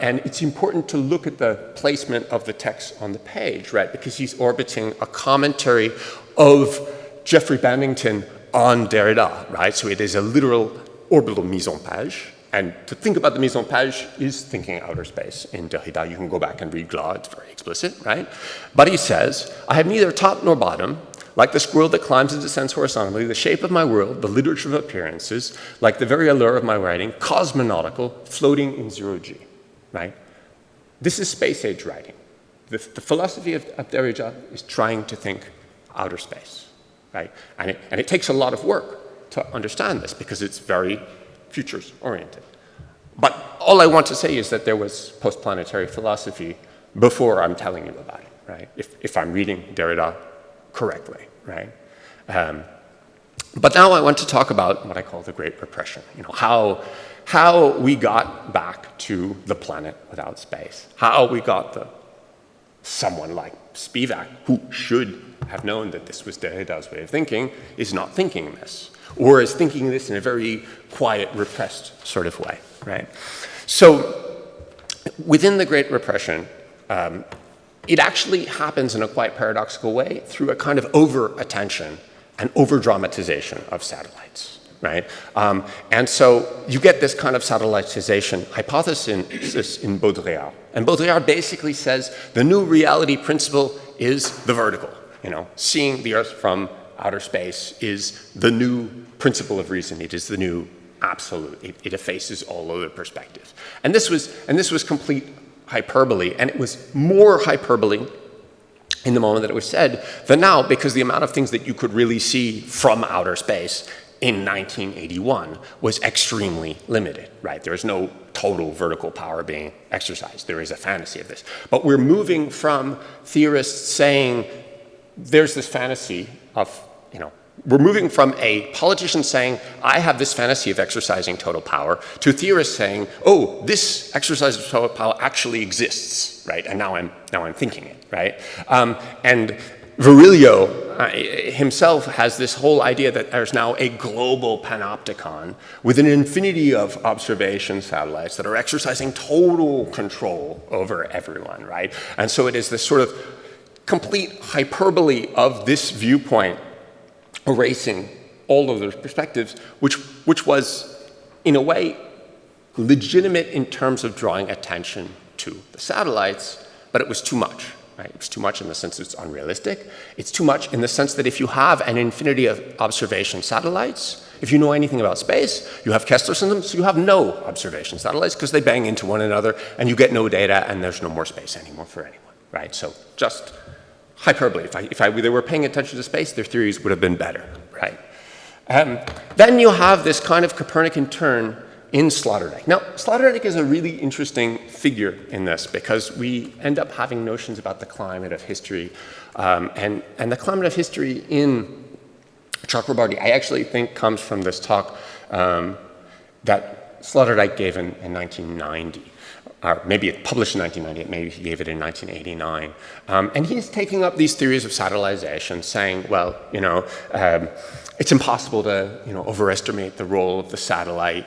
And it's important to look at the placement of the text on the page, right? Because he's orbiting a commentary of Geoffrey Babington on Derrida, right? So it is a literal orbital mise en page. And to think about the mise en page is thinking outer space in Derrida. You can go back and read Glas, it's very explicit, right? But he says, I have neither top nor bottom, like the squirrel that climbs and descends horizontally, the shape of my world, the literature of appearances, like the very allure of my writing, cosmonautical, floating in zero G, right? This is space age writing. The philosophy of Derrida is trying to think outer space, right? And it takes a lot of work to understand this because it's very futures oriented. But all I want to say is that there was post-planetary philosophy before I'm telling you about it, right? If I'm reading Derrida correctly, right? But now I want to talk about what I call the Great Repression, how we got back to the planet without space, how we got someone like Spivak, who should have known that this was Derrida's way of thinking, is not thinking this, or is thinking this in a very quiet, repressed sort of way, right? So within the Great Repression, it actually happens in a quite paradoxical way through a kind of over-attention and over-dramatization of satellites, right? And so you get this kind of satellitization hypothesis in Baudrillard. And Baudrillard basically says the new reality principle is the vertical. Seeing the Earth from outer space is the new principle of reason. It is the new absolute. It effaces all other perspectives. And this was complete hyperbole, and it was more hyperbole in the moment that it was said than now, because the amount of things that you could really see from outer space in 1981 was extremely limited, right? There is no total vertical power being exercised. There is a fantasy of this. But we're moving from theorists saying there's this fantasy of, we're moving from a politician saying, I have this fantasy of exercising total power, to theorists saying, oh, this exercise of total power actually exists, right? And now I'm thinking it, right? And Virilio himself has this whole idea that there's now a global panopticon with an infinity of observation satellites that are exercising total control over everyone, right? And so it is this sort of complete hyperbole of this viewpoint erasing all of those perspectives, which was, in a way, legitimate in terms of drawing attention to the satellites, but it was too much, right? It was too much in the sense it's unrealistic. It's too much in the sense that if you have an infinity of observation satellites, if you know anything about space, you have Kessler systems, so you have no observation satellites because they bang into one another and you get no data and there's no more space anymore for anyone, right? So just hyperbole. If they were paying attention to space, their theories would have been better, right? Then you have this kind of Copernican turn in Sloterdijk. Now, Sloterdijk is a really interesting figure in this because we end up having notions about the climate of history. And the climate of history in Chakrabarty, I actually think, comes from this talk that Sloterdijk gave in 1990. Or maybe it published in 1998, maybe he gave it in 1989. And he's taking up these theories of satellization, saying, well, it's impossible to overestimate the role of the satellite.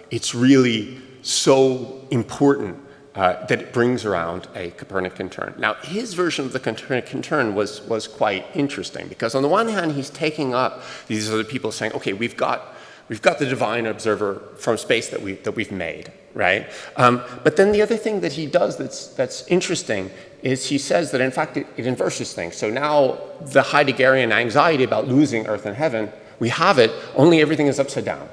It's really so important that it brings around a Copernican turn. Now, his version of the Copernican turn was quite interesting, because on the one hand, he's taking up these other people saying, okay, we've got the divine observer from space that we've made, right? But then the other thing that he does that's interesting is he says that in fact it inverses things. So now the Heideggerian anxiety about losing Earth and heaven, we have it, only everything is upside down.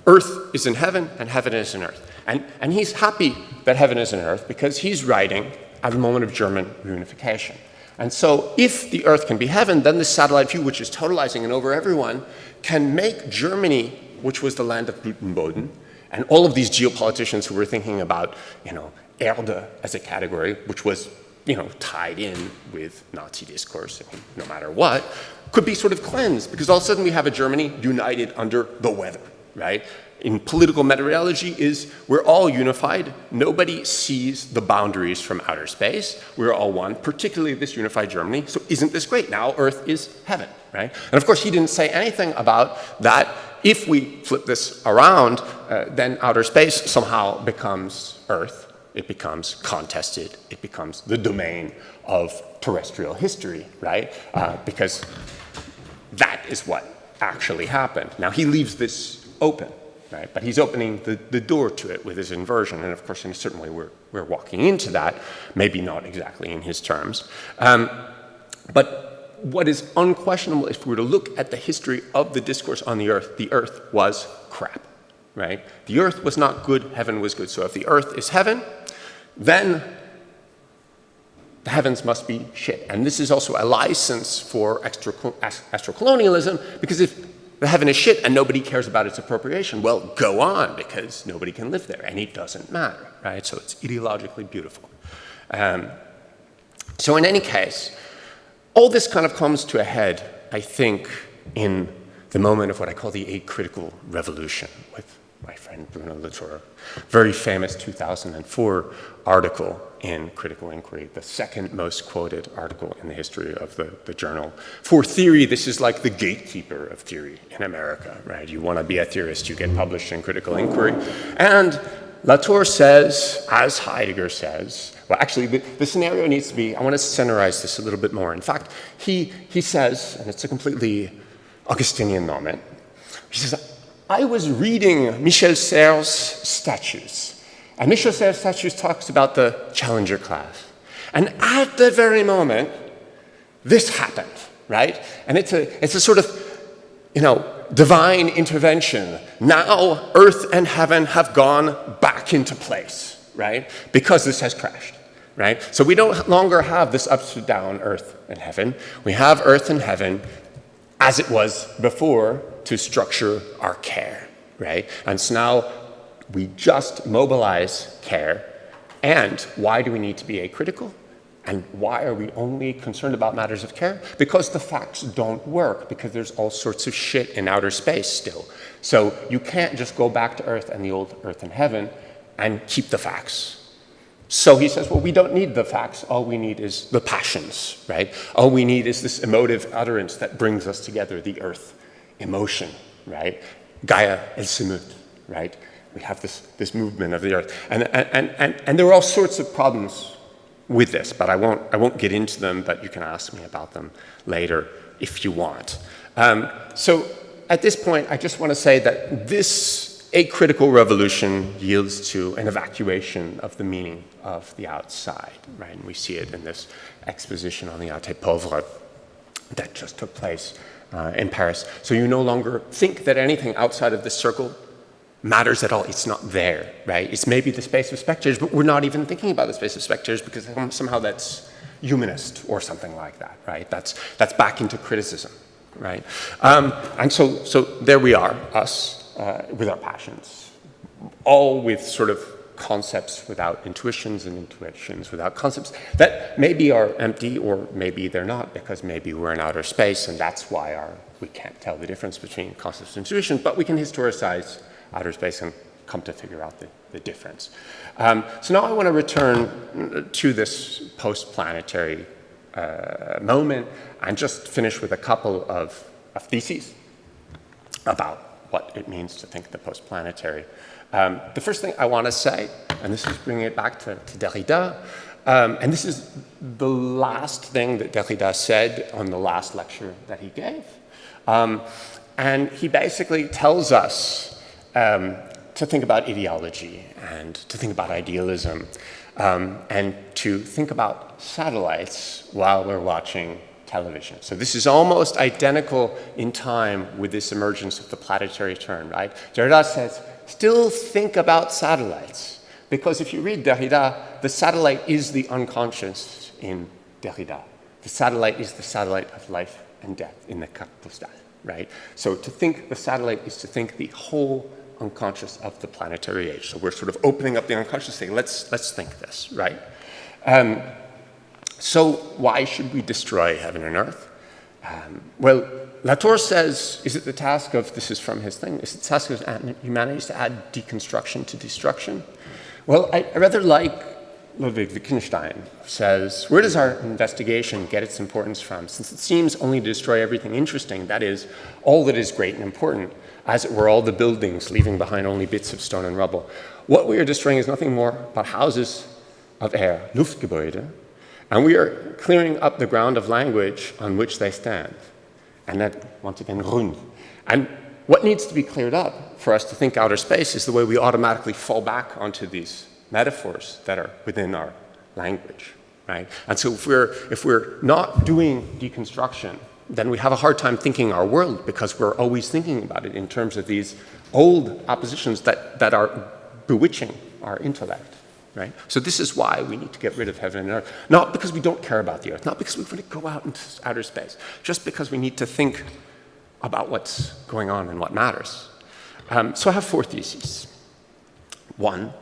Earth is in heaven and heaven is in Earth. And he's happy that heaven is in Earth because he's writing at a moment of German reunification. And so if the Earth can be heaven, then the satellite view, which is totalizing and over everyone, can make Germany, which was the land of Blütenboden, and all of these geopoliticians who were thinking about, Erde as a category, which was, tied in with Nazi discourse, no matter what, could be sort of cleansed, because all of a sudden we have a Germany united under the weather, right? In political meteorology is we're all unified. Nobody sees the boundaries from outer space. We're all one, particularly this unified Germany. So isn't this great? Now Earth is heaven, right? And of course, he didn't say anything about that. If we flip this around, then outer space somehow becomes Earth. It becomes contested. It becomes the domain of terrestrial history, right? Because that is what actually happened. Now, he leaves this open. Right? But he's opening the door to it with his inversion, and of course, in a certain way, we're walking into that, maybe not exactly in his terms. But what is unquestionable, if we were to look at the history of the discourse on the Earth was crap, right? The Earth was not good, heaven was good. So if the Earth is heaven, then the heavens must be shit. And this is also a license for astrocolonialism, because if the heaven is shit and nobody cares about its appropriation, well, go on, because nobody can live there and it doesn't matter, right? So it's ideologically beautiful. So in any case, all this kind of comes to a head, I think, in the moment of what I call the acritical revolution with my friend Bruno Latour. Very famous 2004 article in Critical Inquiry, the second most quoted article in the history of the journal. For theory, this is like the gatekeeper of theory in America, right? You want to be a theorist, you get published in Critical Inquiry. And Latour says, as Heidegger says, well, actually, the scenario needs to be, I want to centerize this a little bit more. In fact, he says, and it's a completely Augustinian moment, he says, I was reading Michel Serres' Statues. And Michel Serres' Statues talks about the Challenger class. And at the very moment, this happened, right? And it's a sort of, divine intervention. Now, Earth and heaven have gone back into place, right? Because this has crashed, right? So we don't longer have this upside down Earth and heaven. We have Earth and heaven as it was before to structure our care, right? And so now we just mobilize care. And why do we need to be acritical? And why are we only concerned about matters of care? Because the facts don't work, because there's all sorts of shit in outer space still. So you can't just go back to Earth and the old Earth and heaven and keep the facts. So he says, well, we don't need the facts. All we need is the passions, right? All we need is this emotive utterance that brings us together, the Earth emotion, right? Gaia el Semut, right? We have this movement of the Earth. And there are all sorts of problems with this, but I won't get into them, but you can ask me about them later if you want. So at this point, I just want to say that this acritical revolution yields to an evacuation of the meaning of the outside, right? And we see it in this exposition on the Arte Pauvre that just took place in Paris. So you no longer think that anything outside of this circle matters at all. It's not there, right? It's maybe the space of spectators, but we're not even thinking about the space of spectators because somehow that's humanist or something like that, right? That's back into criticism, right? And so there we are, us, with our passions, all with sort of concepts without intuitions and intuitions without concepts that maybe are empty or maybe they're not, because maybe we're in outer space and that's why we can't tell the difference between concepts and intuitions, but we can historicize outer space and come to figure out the difference. So now I want to return to this post-planetary moment and just finish with a couple of theses about what it means to think the post-planetary. The first thing I want to say, and this is bringing it back to Derrida, and this is the last thing that Derrida said on the last lecture that he gave. And he basically tells us to think about ideology and to think about idealism and to think about satellites while we're watching television. So this is almost identical in time with this emergence of the planetary turn, right? Derrida says, still think about satellites. Because if you read Derrida, the satellite is the unconscious in Derrida, The satellite is the satellite of life and death in the carte postale, right? So to think the satellite is to think the whole unconscious of the planetary age. So we're sort of opening up the unconscious, saying, let's think this, right? So why should we destroy heaven and earth? Well, Latour says, is it the task of, this is from his thing, is it the task of humanity to add deconstruction to destruction? Well, I rather like Ludwig Wittgenstein says, where does our investigation get its importance from? Since it seems only to destroy everything interesting, that is, all that is great and important, as it were all the buildings, leaving behind only bits of stone and rubble. What we are destroying is nothing more but houses of air, Luftgebäude, and we are clearing up the ground of language on which they stand. And that, once again, Grün. And what needs to be cleared up for us to think outer space is the way we automatically fall back onto these metaphors that are within our language, right? And so if we're not doing deconstruction, then we have a hard time thinking our world because we're always thinking about it in terms of these old oppositions that are bewitching our intellect, right? So this is why we need to get rid of heaven and earth. Not because we don't care about the earth, not because we want to go out into outer space, just because we need to think about what's going on and what matters. So I have 4 theses. 1,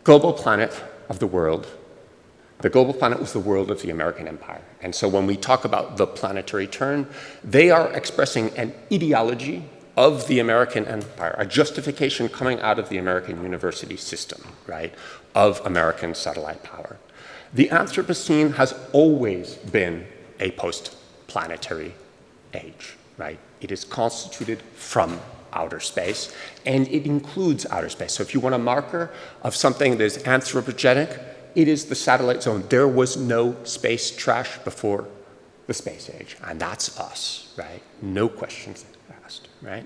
global planet of the world. The global planet was the world of the American Empire. And so when we talk about the planetary turn, they are expressing an ideology of the American Empire, a justification coming out of the American university system, right, of American satellite power. The Anthropocene has always been a post-planetary age, right? It is constituted from outer space, and it includes outer space. So if you want a marker of something that is anthropogenic, it is the satellite zone. There was no space trash before the space age, and that's us, right? No questions asked, right?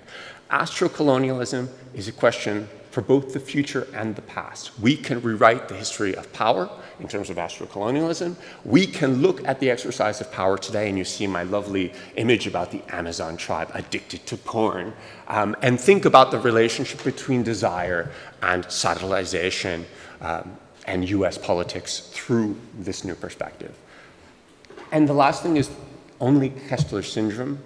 Astrocolonialism is a question for both the future and the past. We can rewrite the history of power in terms of astrocolonialism. We can look at the exercise of power today, and you see my lovely image about the Amazon tribe addicted to porn, and think about the relationship between desire and satellization and US politics through this new perspective. And the last thing is only Kessler syndrome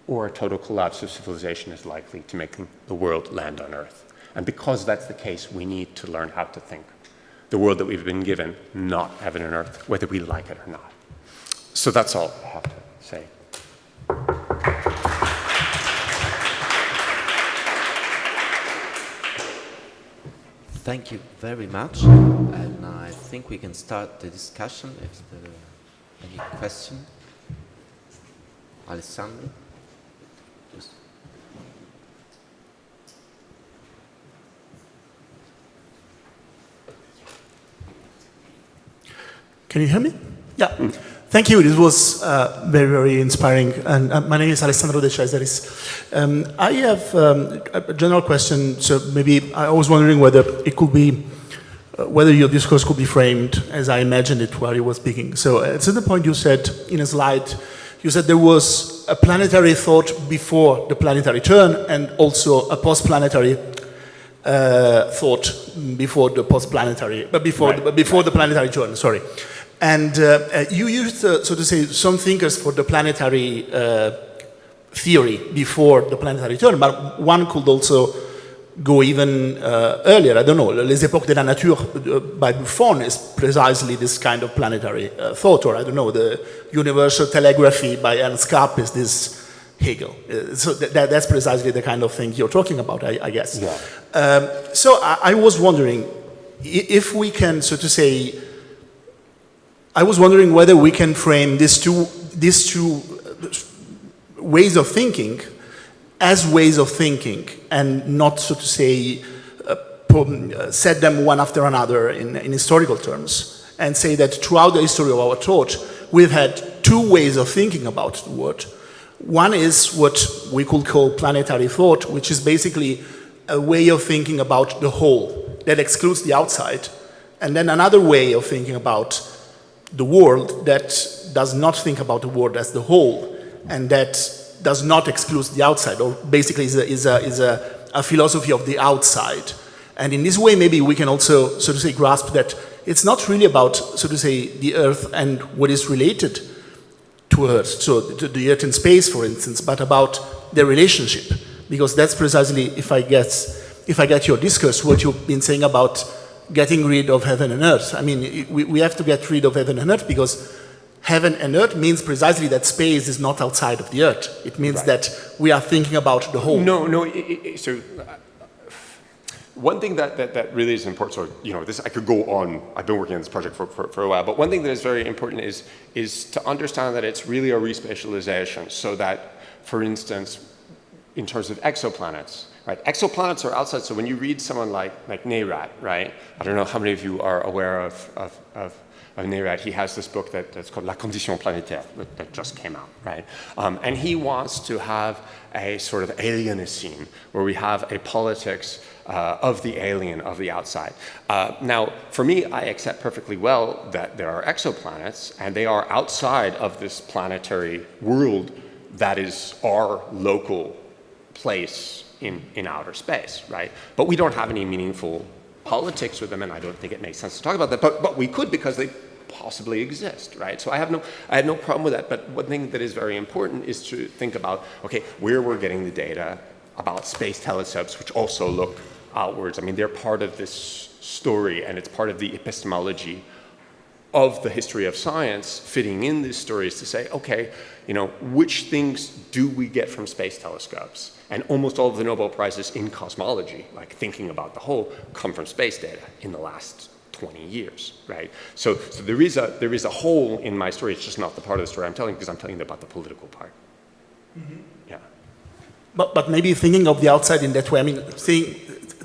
or a total collapse of civilization is likely to make the world land on Earth. And because that's the case, we need to learn how to think the world that we've been given, not heaven and earth, whether we like it or not. So that's all I have to say. Thank you very much. And I think we can start the discussion if there are any questions. Alessandro? Can you hear me? Yeah. Thank you. This was very, very inspiring. And my name is Alessandro De Cesaris. I have a general question. So maybe I was wondering whether it could be, whether your discourse could be framed as I imagined it while you were speaking. So at certain point you said in a slide, you said there was a planetary thought before the planetary turn and also a post-planetary thought before the post-planetary, but before the planetary turn, sorry. And you used, so to say, some thinkers for the planetary theory before the planetary turn, but one could also go even earlier. I don't know, Les Époques de la Nature by Buffon is precisely this kind of planetary thought, or I don't know, the Universal Telegraphy by Ernst Kapp is this Hegel. So that's precisely the kind of thing you're talking about, I guess. Yeah. So I was wondering if we can, so to say, I was wondering whether we can frame these two ways of thinking as ways of thinking and not, so to say, set them one after another in historical terms and say that throughout the history of our thought, we've had 2 ways of thinking about the world. One is what we could call planetary thought, which is basically a way of thinking about the whole that excludes the outside. And then another way of thinking about the world that does not think about the world as the whole and that does not exclude the outside, or basically is a philosophy of the outside. And in this way, maybe we can also, so to say, grasp that it's not really about, so to say, the earth and what is related to Earth, so to the Earth in space, for instance, but about their relationship. Because that's precisely, if I get your discourse, what you've been saying about getting rid of heaven and earth. I mean, we have to get rid of heaven and earth because heaven and earth means precisely that space is not outside of the earth. It means that we are thinking about the whole. One thing that really is important, so, you know, this, I could go on, I've been working on this project for a while, but one thing that is very important is to understand that it's really a respatialization, so that, for instance, in terms of exoplanets, right? Exoplanets are outside, so when you read someone like Nerat, right? I don't know how many of you are aware of Nerat. He has this book that's called La Condition Planétaire that just came out, right? And he wants to have a sort of alienocene where we have a politics of the alien, of the outside. Now, for me, I accept perfectly well that there are exoplanets and they are outside of this planetary world that is our local place in outer space, right? But we don't have any meaningful politics with them, and I don't think it makes sense to talk about that. But we could, because they possibly exist, right? So I have no problem with that. But one thing that is very important is to think about, okay, where we're getting the data about space telescopes, which also look outwards. I mean, they're part of this story, and it's part of the epistemology of the history of science. Fitting in these stories to say, okay, you know, which things do we get from space telescopes? And almost all of the Nobel Prizes in cosmology, like thinking about the whole, come from space data in the last 20 years, right? So there is a hole in my story. It's just not the part of the story I'm telling, because I'm telling about the political part. Mm-hmm. Yeah. But maybe thinking of the outside in that way, I mean, saying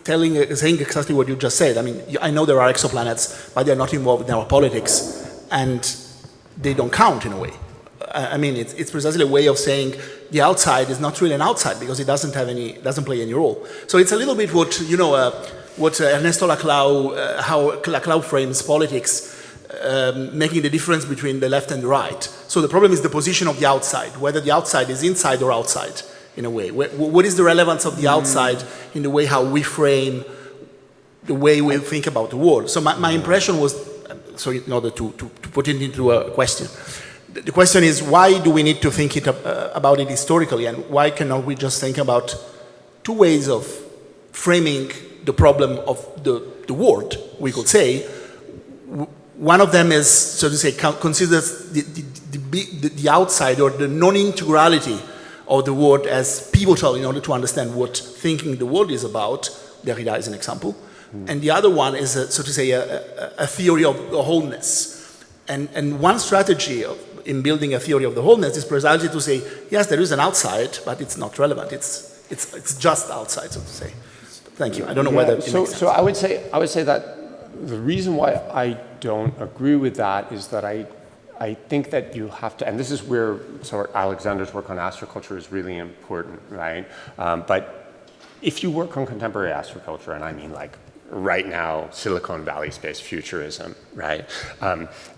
exactly what you just said. I mean, I know there are exoplanets, but they're not involved in our politics, and they don't count in a way. I mean, it's precisely a way of saying the outside is not really an outside because it doesn't play any role. So it's a little bit what, you know, what Ernesto Laclau, how Laclau frames politics, making the difference between the left and the right. So the problem is the position of the outside, whether the outside is inside or outside, in a way. What is the relevance of the outside in the way how we frame the way we think about the world? So my impression was, so in order to put it into a question, the question is, why do we need to think about it historically, and why cannot we just think about two ways of framing the problem of the world, we could say. One of them is, so to say, considers the outside or the non-integrality of the world as pivotal in order to understand what thinking the world is about. Derrida is an example. And the other one is, so to say, a theory of the wholeness. And one strategy in building a theory of the wholeness is precisely to say, yes, there is an outside, but it's not relevant. It's just outside, so to say. Thank you. I don't know whether it makes sense. So I would say that the reason why I don't agree with that is that I think that you have to, and this is where Alexander's work on astroculture is really important, right? But if you work on contemporary astroculture, and I mean like right now, Silicon Valley space futurism, right?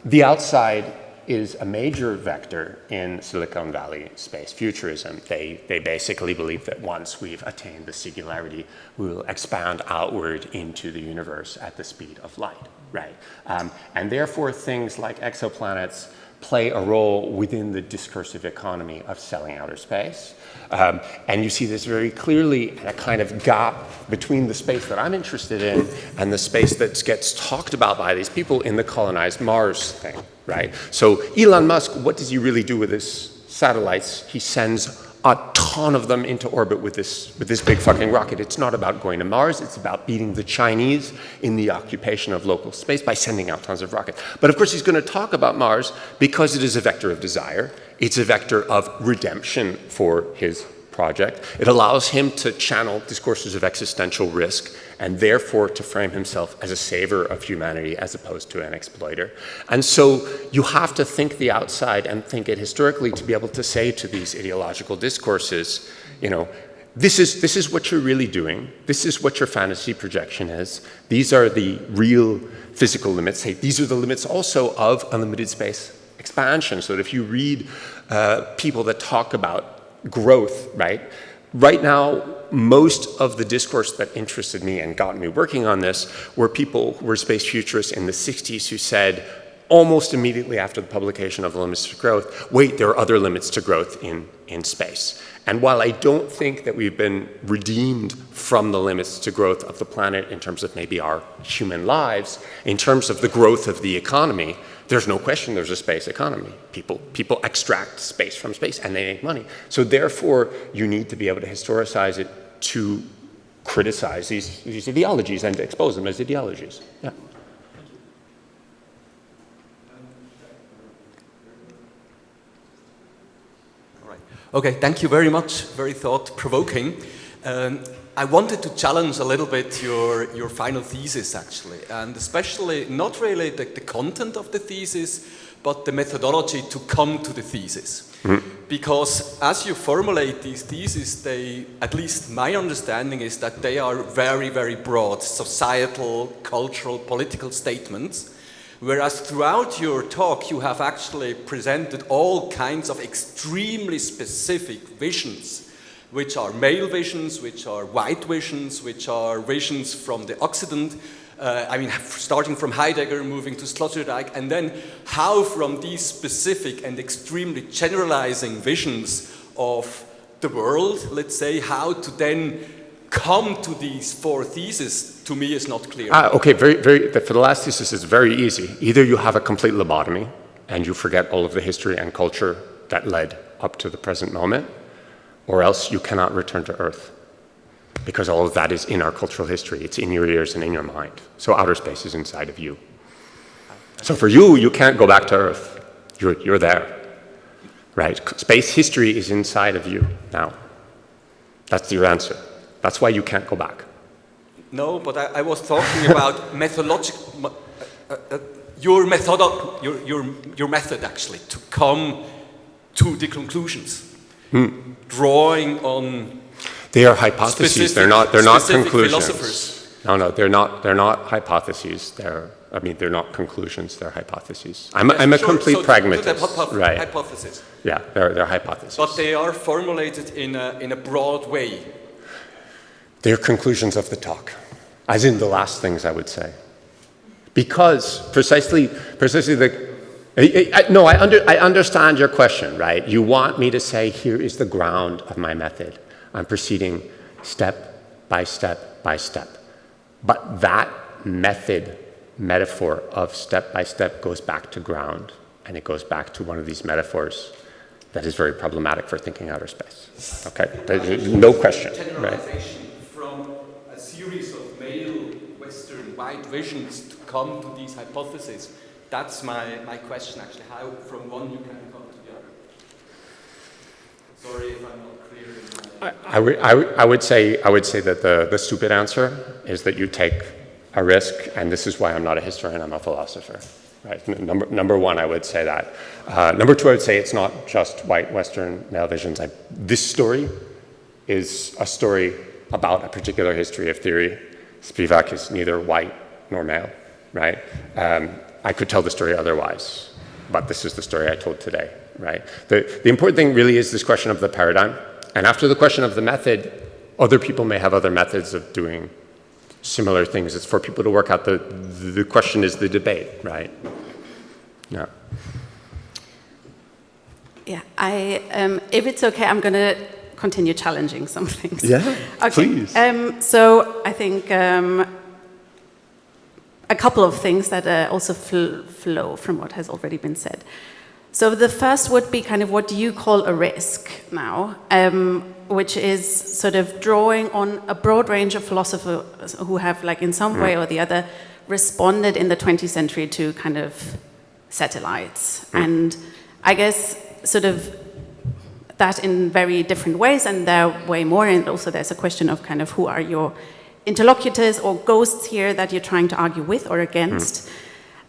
The outside is a major vector in Silicon Valley space futurism. They basically believe that once we've attained the singularity, we will expand outward into the universe at the speed of light, right? And therefore, things like exoplanets play a role within the discursive economy of selling outer space. And you see this very clearly in a kind of gap between the space that I'm interested in and the space that gets talked about by these people in the colonized Mars thing, right? So Elon Musk, what does he really do with his satellites? He sends a ton of them into orbit with this big fucking rocket. It's not about going to Mars, it's about beating the Chinese in the occupation of local space by sending out tons of rockets. But of course he's going to talk about Mars because it is a vector of desire. It's a vector of redemption for his project. It allows him to channel discourses of existential risk and therefore to frame himself as a saver of humanity as opposed to an exploiter. And so you have to think the outside and think it historically to be able to say to these ideological discourses, you know, this is what you're really doing. This is what your fantasy projection is. These are the real physical limits. Hey, these are the limits also of unlimited space expansion. So that if you read people that talk about growth, right? Right now, most of the discourse that interested me and got me working on this were people who were space futurists in the 60s who said, almost immediately after the publication of the limits to growth, wait, there are other limits to growth in space. And while I don't think that we've been redeemed from the limits to growth of the planet in terms of maybe our human lives, in terms of the growth of the economy, there's no question there's a space economy. People extract space from space and they make money. So therefore, you need to be able to historicize it to criticize these ideologies and expose them as ideologies. Yeah. Okay, thank you very much. Very thought-provoking. I wanted to challenge a little bit your final thesis, actually, and especially not really the content of the thesis, but the methodology to come to the thesis. Mm-hmm. Because as you formulate these theses, they, at least my understanding is that they are very, very broad, societal, cultural, political statements. Whereas throughout your talk, you have actually presented all kinds of extremely specific visions, which are male visions, which are white visions, which are visions from the Occident. Starting from Heidegger, moving to Sloterdijk, and then how from these specific and extremely generalizing visions of the world, let's say, how to then come to these four theses, to me, is not clear. Okay, for the last thesis, it's very easy. Either you have a complete lobotomy and you forget all of the history and culture that led up to the present moment, or else you cannot return to Earth. Because all of that is in our cultural history. It's in your ears and in your mind. So outer space is inside of you. So for you, you can't go back to Earth. You're there, right? Space history is inside of you now. That's your answer. That's why you can't go back. No, but I was talking about your method actually to come to the conclusions, drawing on. They are hypotheses. They're not conclusions. Philosophers. No, they're not hypotheses. They're not conclusions. They're hypotheses. I'm a complete pragmatist. Right. Hypotheses. Yeah, they're hypotheses. But they are formulated in a broad way. They're conclusions of the talk, as in the last things I would say, because precisely I understand your question, right? You want me to say here is the ground of my method. I'm proceeding step by step by step. But that metaphor of step by step goes back to ground, and it goes back to one of these metaphors that is very problematic for thinking outer space. Okay, there's no question. Generalization from a series of male, Western, white visions to come to these hypotheses. That's my question, actually, how from one you can come to the other. Sorry if I'm not clear. I would say that the stupid answer is that you take a risk, and this is why I'm not a historian, I'm a philosopher. Right? Number one, I would say that. Number two, I would say it's not just white Western male visions. This story is a story about a particular history of theory. Spivak is neither white nor male, right? I could tell the story otherwise, but this is the story I told today, right? The important thing really is this question of the paradigm. And after the question of the method, other people may have other methods of doing similar things. It's for people to work out. The question is the debate, right? Yeah. Yeah, if it's okay, I'm going to continue challenging some things. Yeah, okay. Please. So I think a couple of things that also flow from what has already been said. So the first would be kind of what you call a risk now, which is sort of drawing on a broad range of philosophers who have, like, in some way or the other, responded in the 20th century to kind of satellites. And I guess sort of that in very different ways, and there are way more, and also there's a question of kind of who are your interlocutors or ghosts here that you're trying to argue with or against.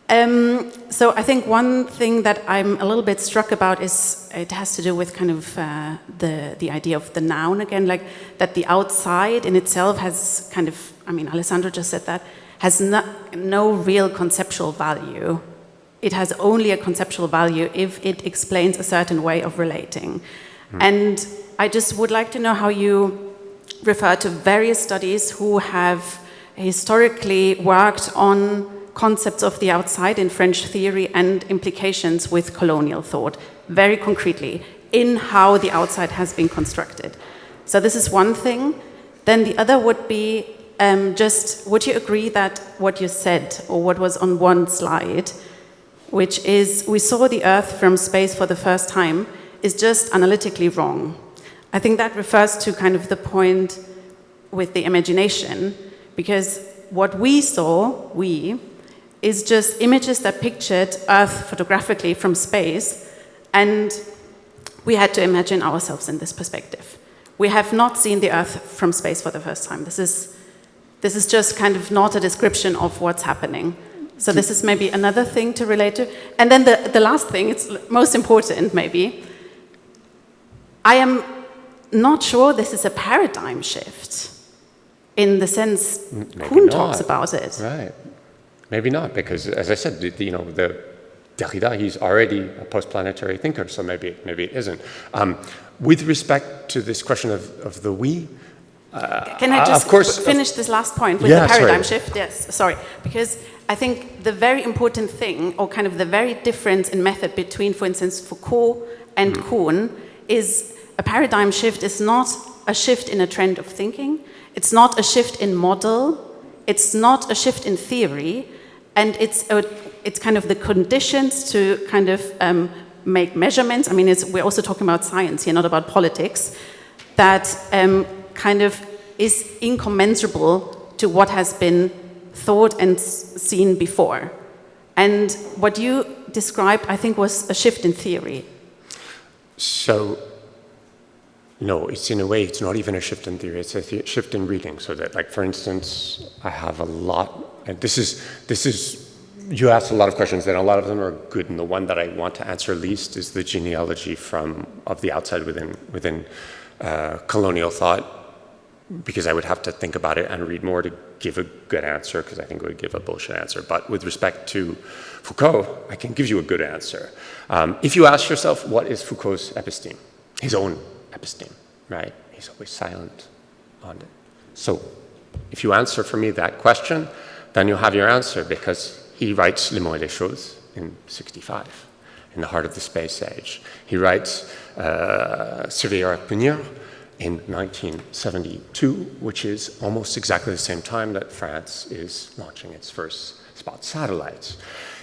So I think one thing that I'm a little bit struck about is it has to do with kind of the idea of the noun again, like that the outside in itself has kind of, I mean, Alessandro just said that, has no real conceptual value. It has only a conceptual value if it explains a certain way of relating. And I just would like to know how you refer to various studies who have historically worked on concepts of the outside in French theory and implications with colonial thought, very concretely, in how the outside has been constructed. So this is one thing. Then the other would be would you agree that what you said, or what was on one slide, which is we saw the Earth from space for the first time, is just analytically wrong? I think that refers to kind of the point with the imagination, because what we saw, is just images that pictured Earth photographically from space, and we had to imagine ourselves in this perspective. We have not seen the Earth from space for the first time. This is just kind of not a description of what's happening. So this is maybe another thing to relate to. And then the last thing, it's most important maybe, I am not sure this is a paradigm shift in the sense Kuhn talks about it. Right. Maybe not, because as I said, the Derrida, he's already a post-planetary thinker, so maybe it isn't. With respect to this question of the we, can I just finish this last point with the paradigm shift? Yes, sorry. Because I think the very important thing, or kind of the very difference in method between, for instance, Foucault and Kuhn, is a paradigm shift is not a shift in a trend of thinking, it's not a shift in model, it's not a shift in theory, and it's kind of the conditions to kind of make measurements. I mean, we're also talking about science here, not about politics, that kind of is incommensurable to what has been thought and seen before. And what you described, I think, was a shift in theory. So, no, it's in a way, it's not even a shift in theory, it's a shift in reading. So that, like, for instance, I have a lot, and this is, you asked a lot of questions, and a lot of them are good, and the one that I want to answer least is the genealogy of the outside within colonial thought, because I would have to think about it and read more to give a good answer, because I think it would give a bullshit answer. But with respect to Foucault, I can give you a good answer. If you ask yourself, what is Foucault's episteme? His own episteme, right? He's always silent on it. So if you answer for me that question, then you'll have your answer, because he writes Le Mots et les Choses in 1965, in the heart of the space age. He writes Surveiller et Punir in 1972, which is almost exactly the same time that France is launching its first spot satellites.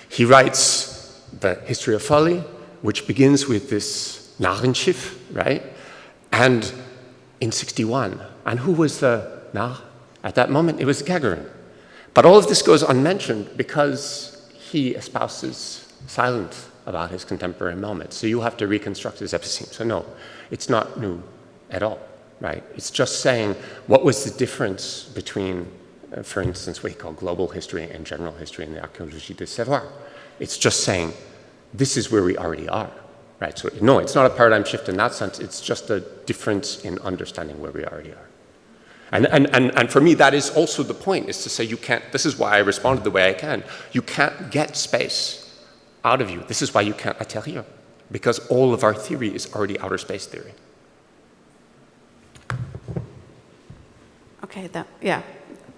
He writes the History of Folly, which begins with this Narrenschiff, right? And in 1961, and who was the Narr at that moment? It was Gagarin. But all of this goes unmentioned because he espouses silence about his contemporary moment. So you have to reconstruct his episteme. So no, it's not new at all, right? It's just saying what was the difference between, for instance, what he called global history and general history in the archaeologie du savoir. It's just saying this is where we already are, right? So no, it's not a paradigm shift in that sense. It's just a difference in understanding where we already are. And for me, that is also the point, is to say you can't, this is why I responded the way I can, you can't get space out of you. This is why you can't atterrir, because all of our theory is already outer space theory. Okay,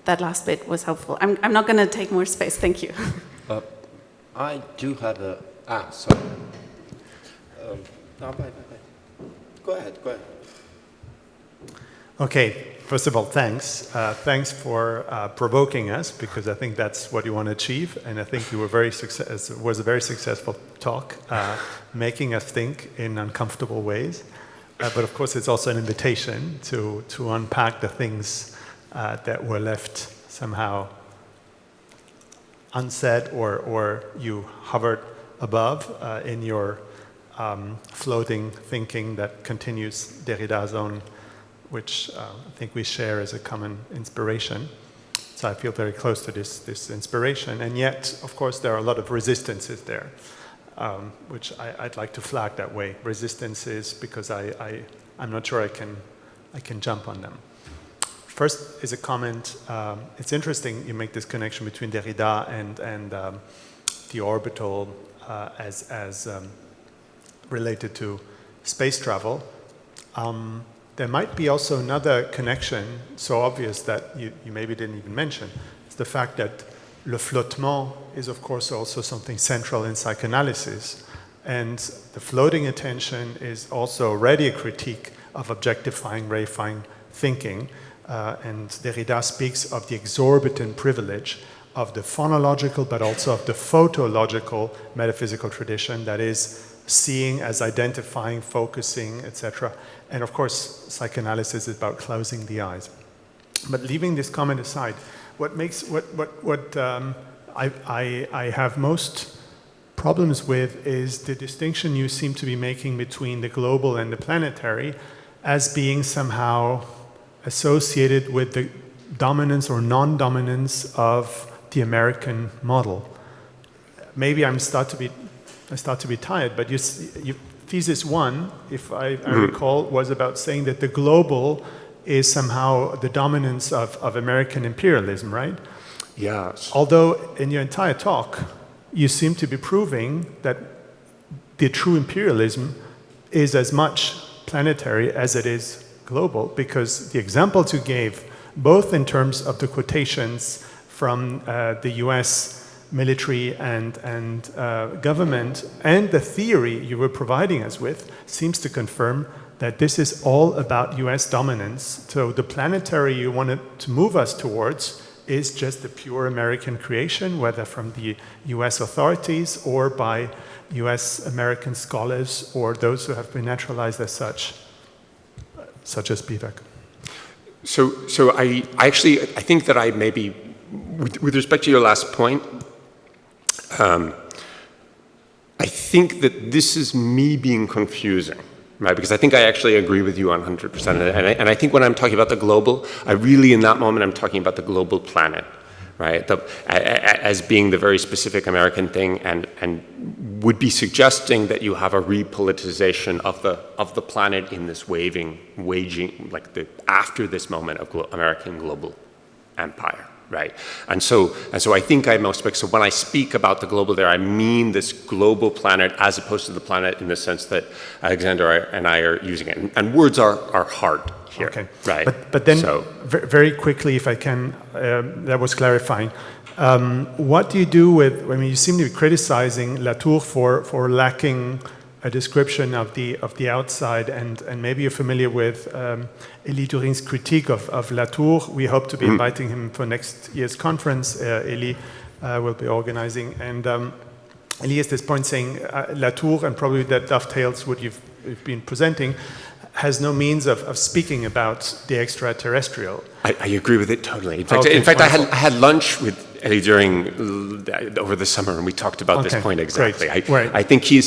that last bit was helpful. I'm not going to take more space, thank you. I do have a, sorry. No, go ahead. Okay, first of all, thanks. Thanks for provoking us, because I think that's what you want to achieve, and I think you were it was a very successful talk, making us think in uncomfortable ways. But of course, it's also an invitation to unpack the things that were left somehow unsaid, or you hovered above in your floating thinking that continues Derrida's own, which I think we share as a common inspiration. So I feel very close to this inspiration. And yet, of course, there are a lot of resistances there, which I'd like to flag that way. Resistances, because I'm not sure I can jump on them. First is a comment. It's interesting you make this connection between Derrida and the orbital as related to space travel. There might be also another connection, so obvious that you maybe didn't even mention. It's the fact that Le flottement is, of course, also something central in psychoanalysis. And the floating attention is also already a critique of objectifying, reifying thinking. And Derrida speaks of the exorbitant privilege of the phonological, but also of the photological metaphysical tradition, that is, seeing as identifying, focusing, etc. And of course, psychoanalysis is about closing the eyes. But leaving this comment aside, what I have most problems with is the distinction you seem to be making between the global and the planetary as being somehow associated with the dominance or non-dominance of the American model. Maybe I start to be tired, but your thesis one, if I recall, was about saying that the global is somehow the dominance of American imperialism, right? Yes. Although in your entire talk, you seem to be proving that the true imperialism is as much planetary as it is global, because the examples you gave, both in terms of the quotations from the US military and government, and the theory you were providing us with, seems to confirm that this is all about US dominance. So the planetary you wanted to move us towards is just the pure American creation, whether from the US authorities or by US American scholars or those who have been naturalized as such as Spivak. So I think that I maybe, with respect to your last point, I think that this is me being confusing, right? Because I think I actually agree with you on 100%. And I think when I'm talking about the global, I really, in that moment, I'm talking about the global planet, right? As being the very specific American thing, and would be suggesting that you have a repoliticization of the planet in this waging, like after this moment of American global empire. Right, and so I think I most speak. So when I speak about the global, there I mean this global planet as opposed to the planet in the sense that Alexander and I are using it. And words are hard here. Okay, right. But then very quickly, if I can, that was clarifying. What do you do with? I mean, you seem to be criticizing Latour for lacking a description of the outside, and maybe you're familiar with Elie Turin's critique of Latour. We hope to be inviting him for next year's conference. Elie will be organizing, and Elie is this point saying Latour, and probably that dovetails what you've been presenting, has no means of speaking about the extraterrestrial. I agree with it totally. In fact, I had lunch with Elie over the summer, and we talked about this point exactly. I think he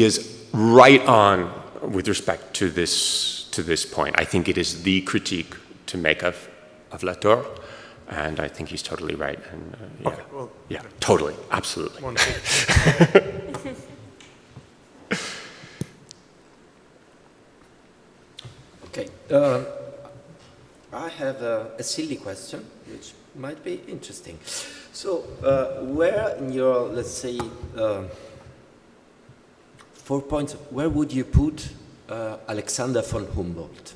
is right on with respect to this point. I think it is the critique to make of Latour, and I think he's totally right. And totally, absolutely. Okay, I have a silly question, which might be interesting. So, where in your, let's say, 4 points, where would you put Alexander von Humboldt?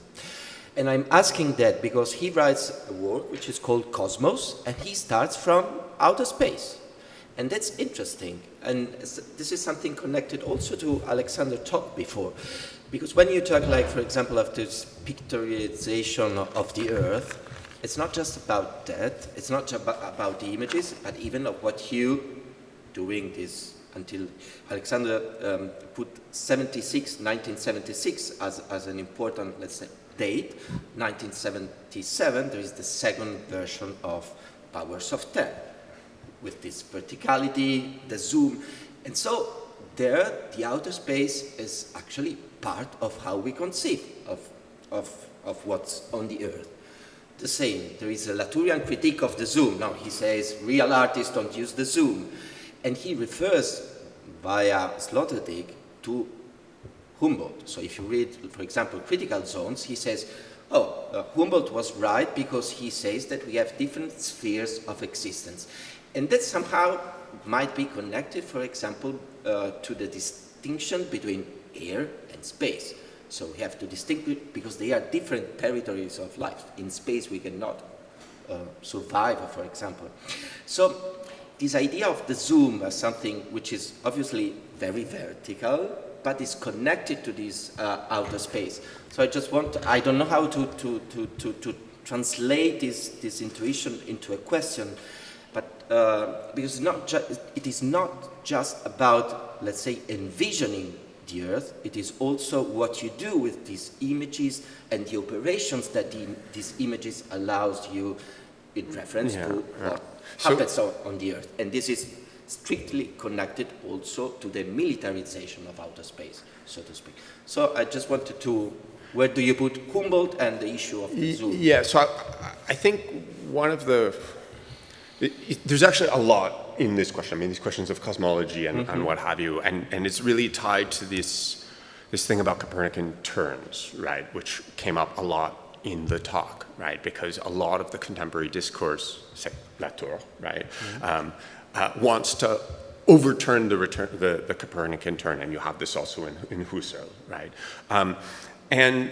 And I'm asking that because he writes a work which is called Cosmos, and he starts from outer space. And that's interesting. And this is something connected also to Alexander talked before. Because when you talk, like, for example, of this pictorialization of the Earth, it's not just about that, it's not just about the images, but even of what you, doing this until Alexander put 1976 as an important, let's say, date. 1977, there is the second version of Powers of 10, with this verticality, the zoom. And so there, the outer space is actually part of how we conceive of what's on the Earth. The same, there is a Latourian critique of the zoom. Now he says real artists don't use the zoom. And he refers via Sloterdijk to Humboldt. So if you read, for example, Critical Zones, he says, Humboldt was right because he says that we have different spheres of existence. And that somehow might be connected, for example, to the distinction between air and space. So we have to distinguish because they are different territories of life. In space we cannot survive, for example. So this idea of the zoom as something which is obviously very vertical, but is connected to this outer space. So I don't know how to translate this intuition into a question, but because it is not just about, let's say, envisioning the Earth, it is also what you do with these images and the operations that these images allows you in reference to what happens on the Earth. And this is strictly connected also to the militarization of outer space, so to speak. So I just wanted to, where do you put Humboldt and the issue of the zoom? Yeah, so I think one of the, there's actually a lot in this question. I mean, these questions of cosmology and what have you, and it's really tied to this thing about Copernican turns, right, which came up a lot in the talk, right, because a lot of the contemporary discourse, say Latour, right, wants to overturn the Copernican turn, and you have this also in Husserl, right, and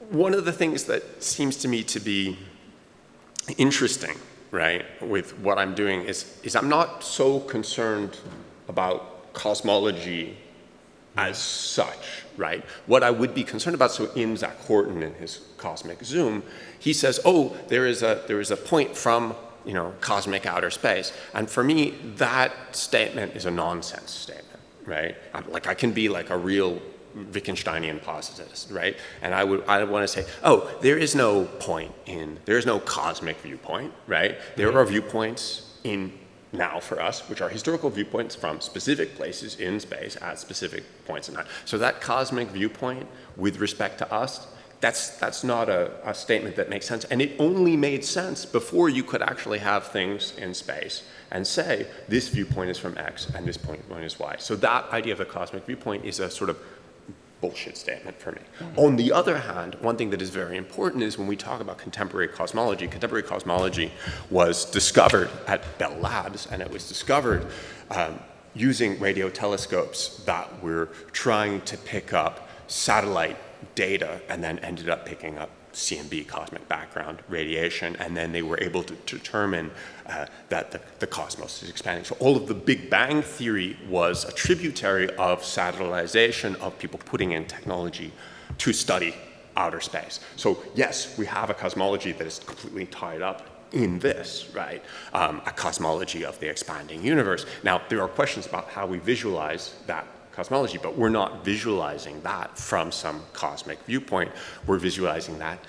one of the things that seems to me to be interesting, right, with what I'm doing is I'm not so concerned about cosmology as such, right? What I would be concerned about, so in Zach Horton in his Cosmic Zoom, he says, oh, there is a point from, you know, cosmic outer space. And for me, that statement is a nonsense statement, right? I can be like a real Wittgensteinian positivist, right? And I want to say, oh, there is no cosmic viewpoint, right? There are viewpoints in now for us, which are historical viewpoints from specific places in space at specific points in time. So that cosmic viewpoint with respect to us, that's not a statement that makes sense. And it only made sense before you could actually have things in space and say, this viewpoint is from X and this point is Y. So that idea of a cosmic viewpoint is a sort of bullshit statement for me. On the other hand, one thing that is very important is when we talk about contemporary cosmology was discovered at Bell Labs, and it was discovered using radio telescopes that were trying to pick up satellite data and then ended up picking up CMB, cosmic background radiation, and then they were able to determine that the cosmos is expanding. So all of the Big Bang theory was a tributary of satellitization, of people putting in technology to study outer space. So yes, we have a cosmology that is completely tied up in this, right? A cosmology of the expanding universe. Now, there are questions about how we visualize that cosmology, but we're not visualizing that from some cosmic viewpoint. We're visualizing that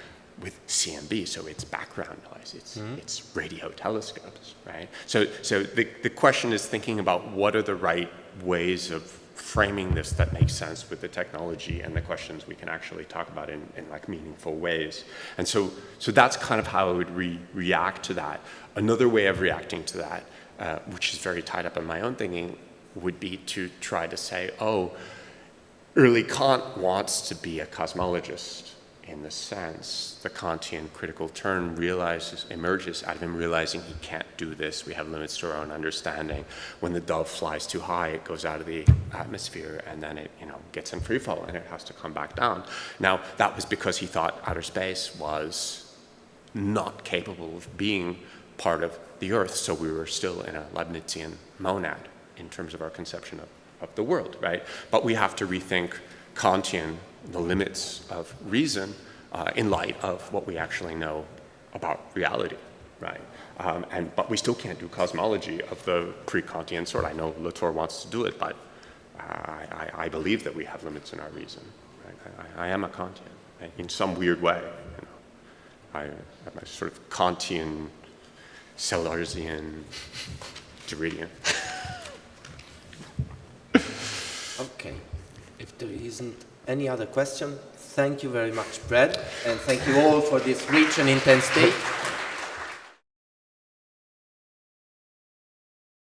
with CMB, so it's background noise, it's radio telescopes, right? So the question is thinking about what are the right ways of framing this that makes sense with the technology and the questions we can actually talk about in like meaningful ways. And so that's kind of how I would react to that. Another way of reacting to that, which is very tied up in my own thinking, would be to try to say, oh, early Kant wants to be a cosmologist in the sense the Kantian critical turn emerges out of him realizing he can't do this. We have limits to our own understanding. When the dove flies too high, it goes out of the atmosphere and then it gets in free fall and it has to come back down. Now, that was because he thought outer space was not capable of being part of the Earth, so we were still in a Leibnizian monad in terms of our conception of the world, right? But we have to rethink Kantian, the limits of reason, in light of what we actually know about reality, right? But we still can't do cosmology of the pre-Kantian sort. I know Latour wants to do it, but I believe that we have limits in our reason. Right? I am a Kantian, right? In some weird way. I am a sort of Kantian, Sellarzian, Derridian. Okay, if there isn't any other question, thank you very much, Brad, and thank you all for this rich and intense day.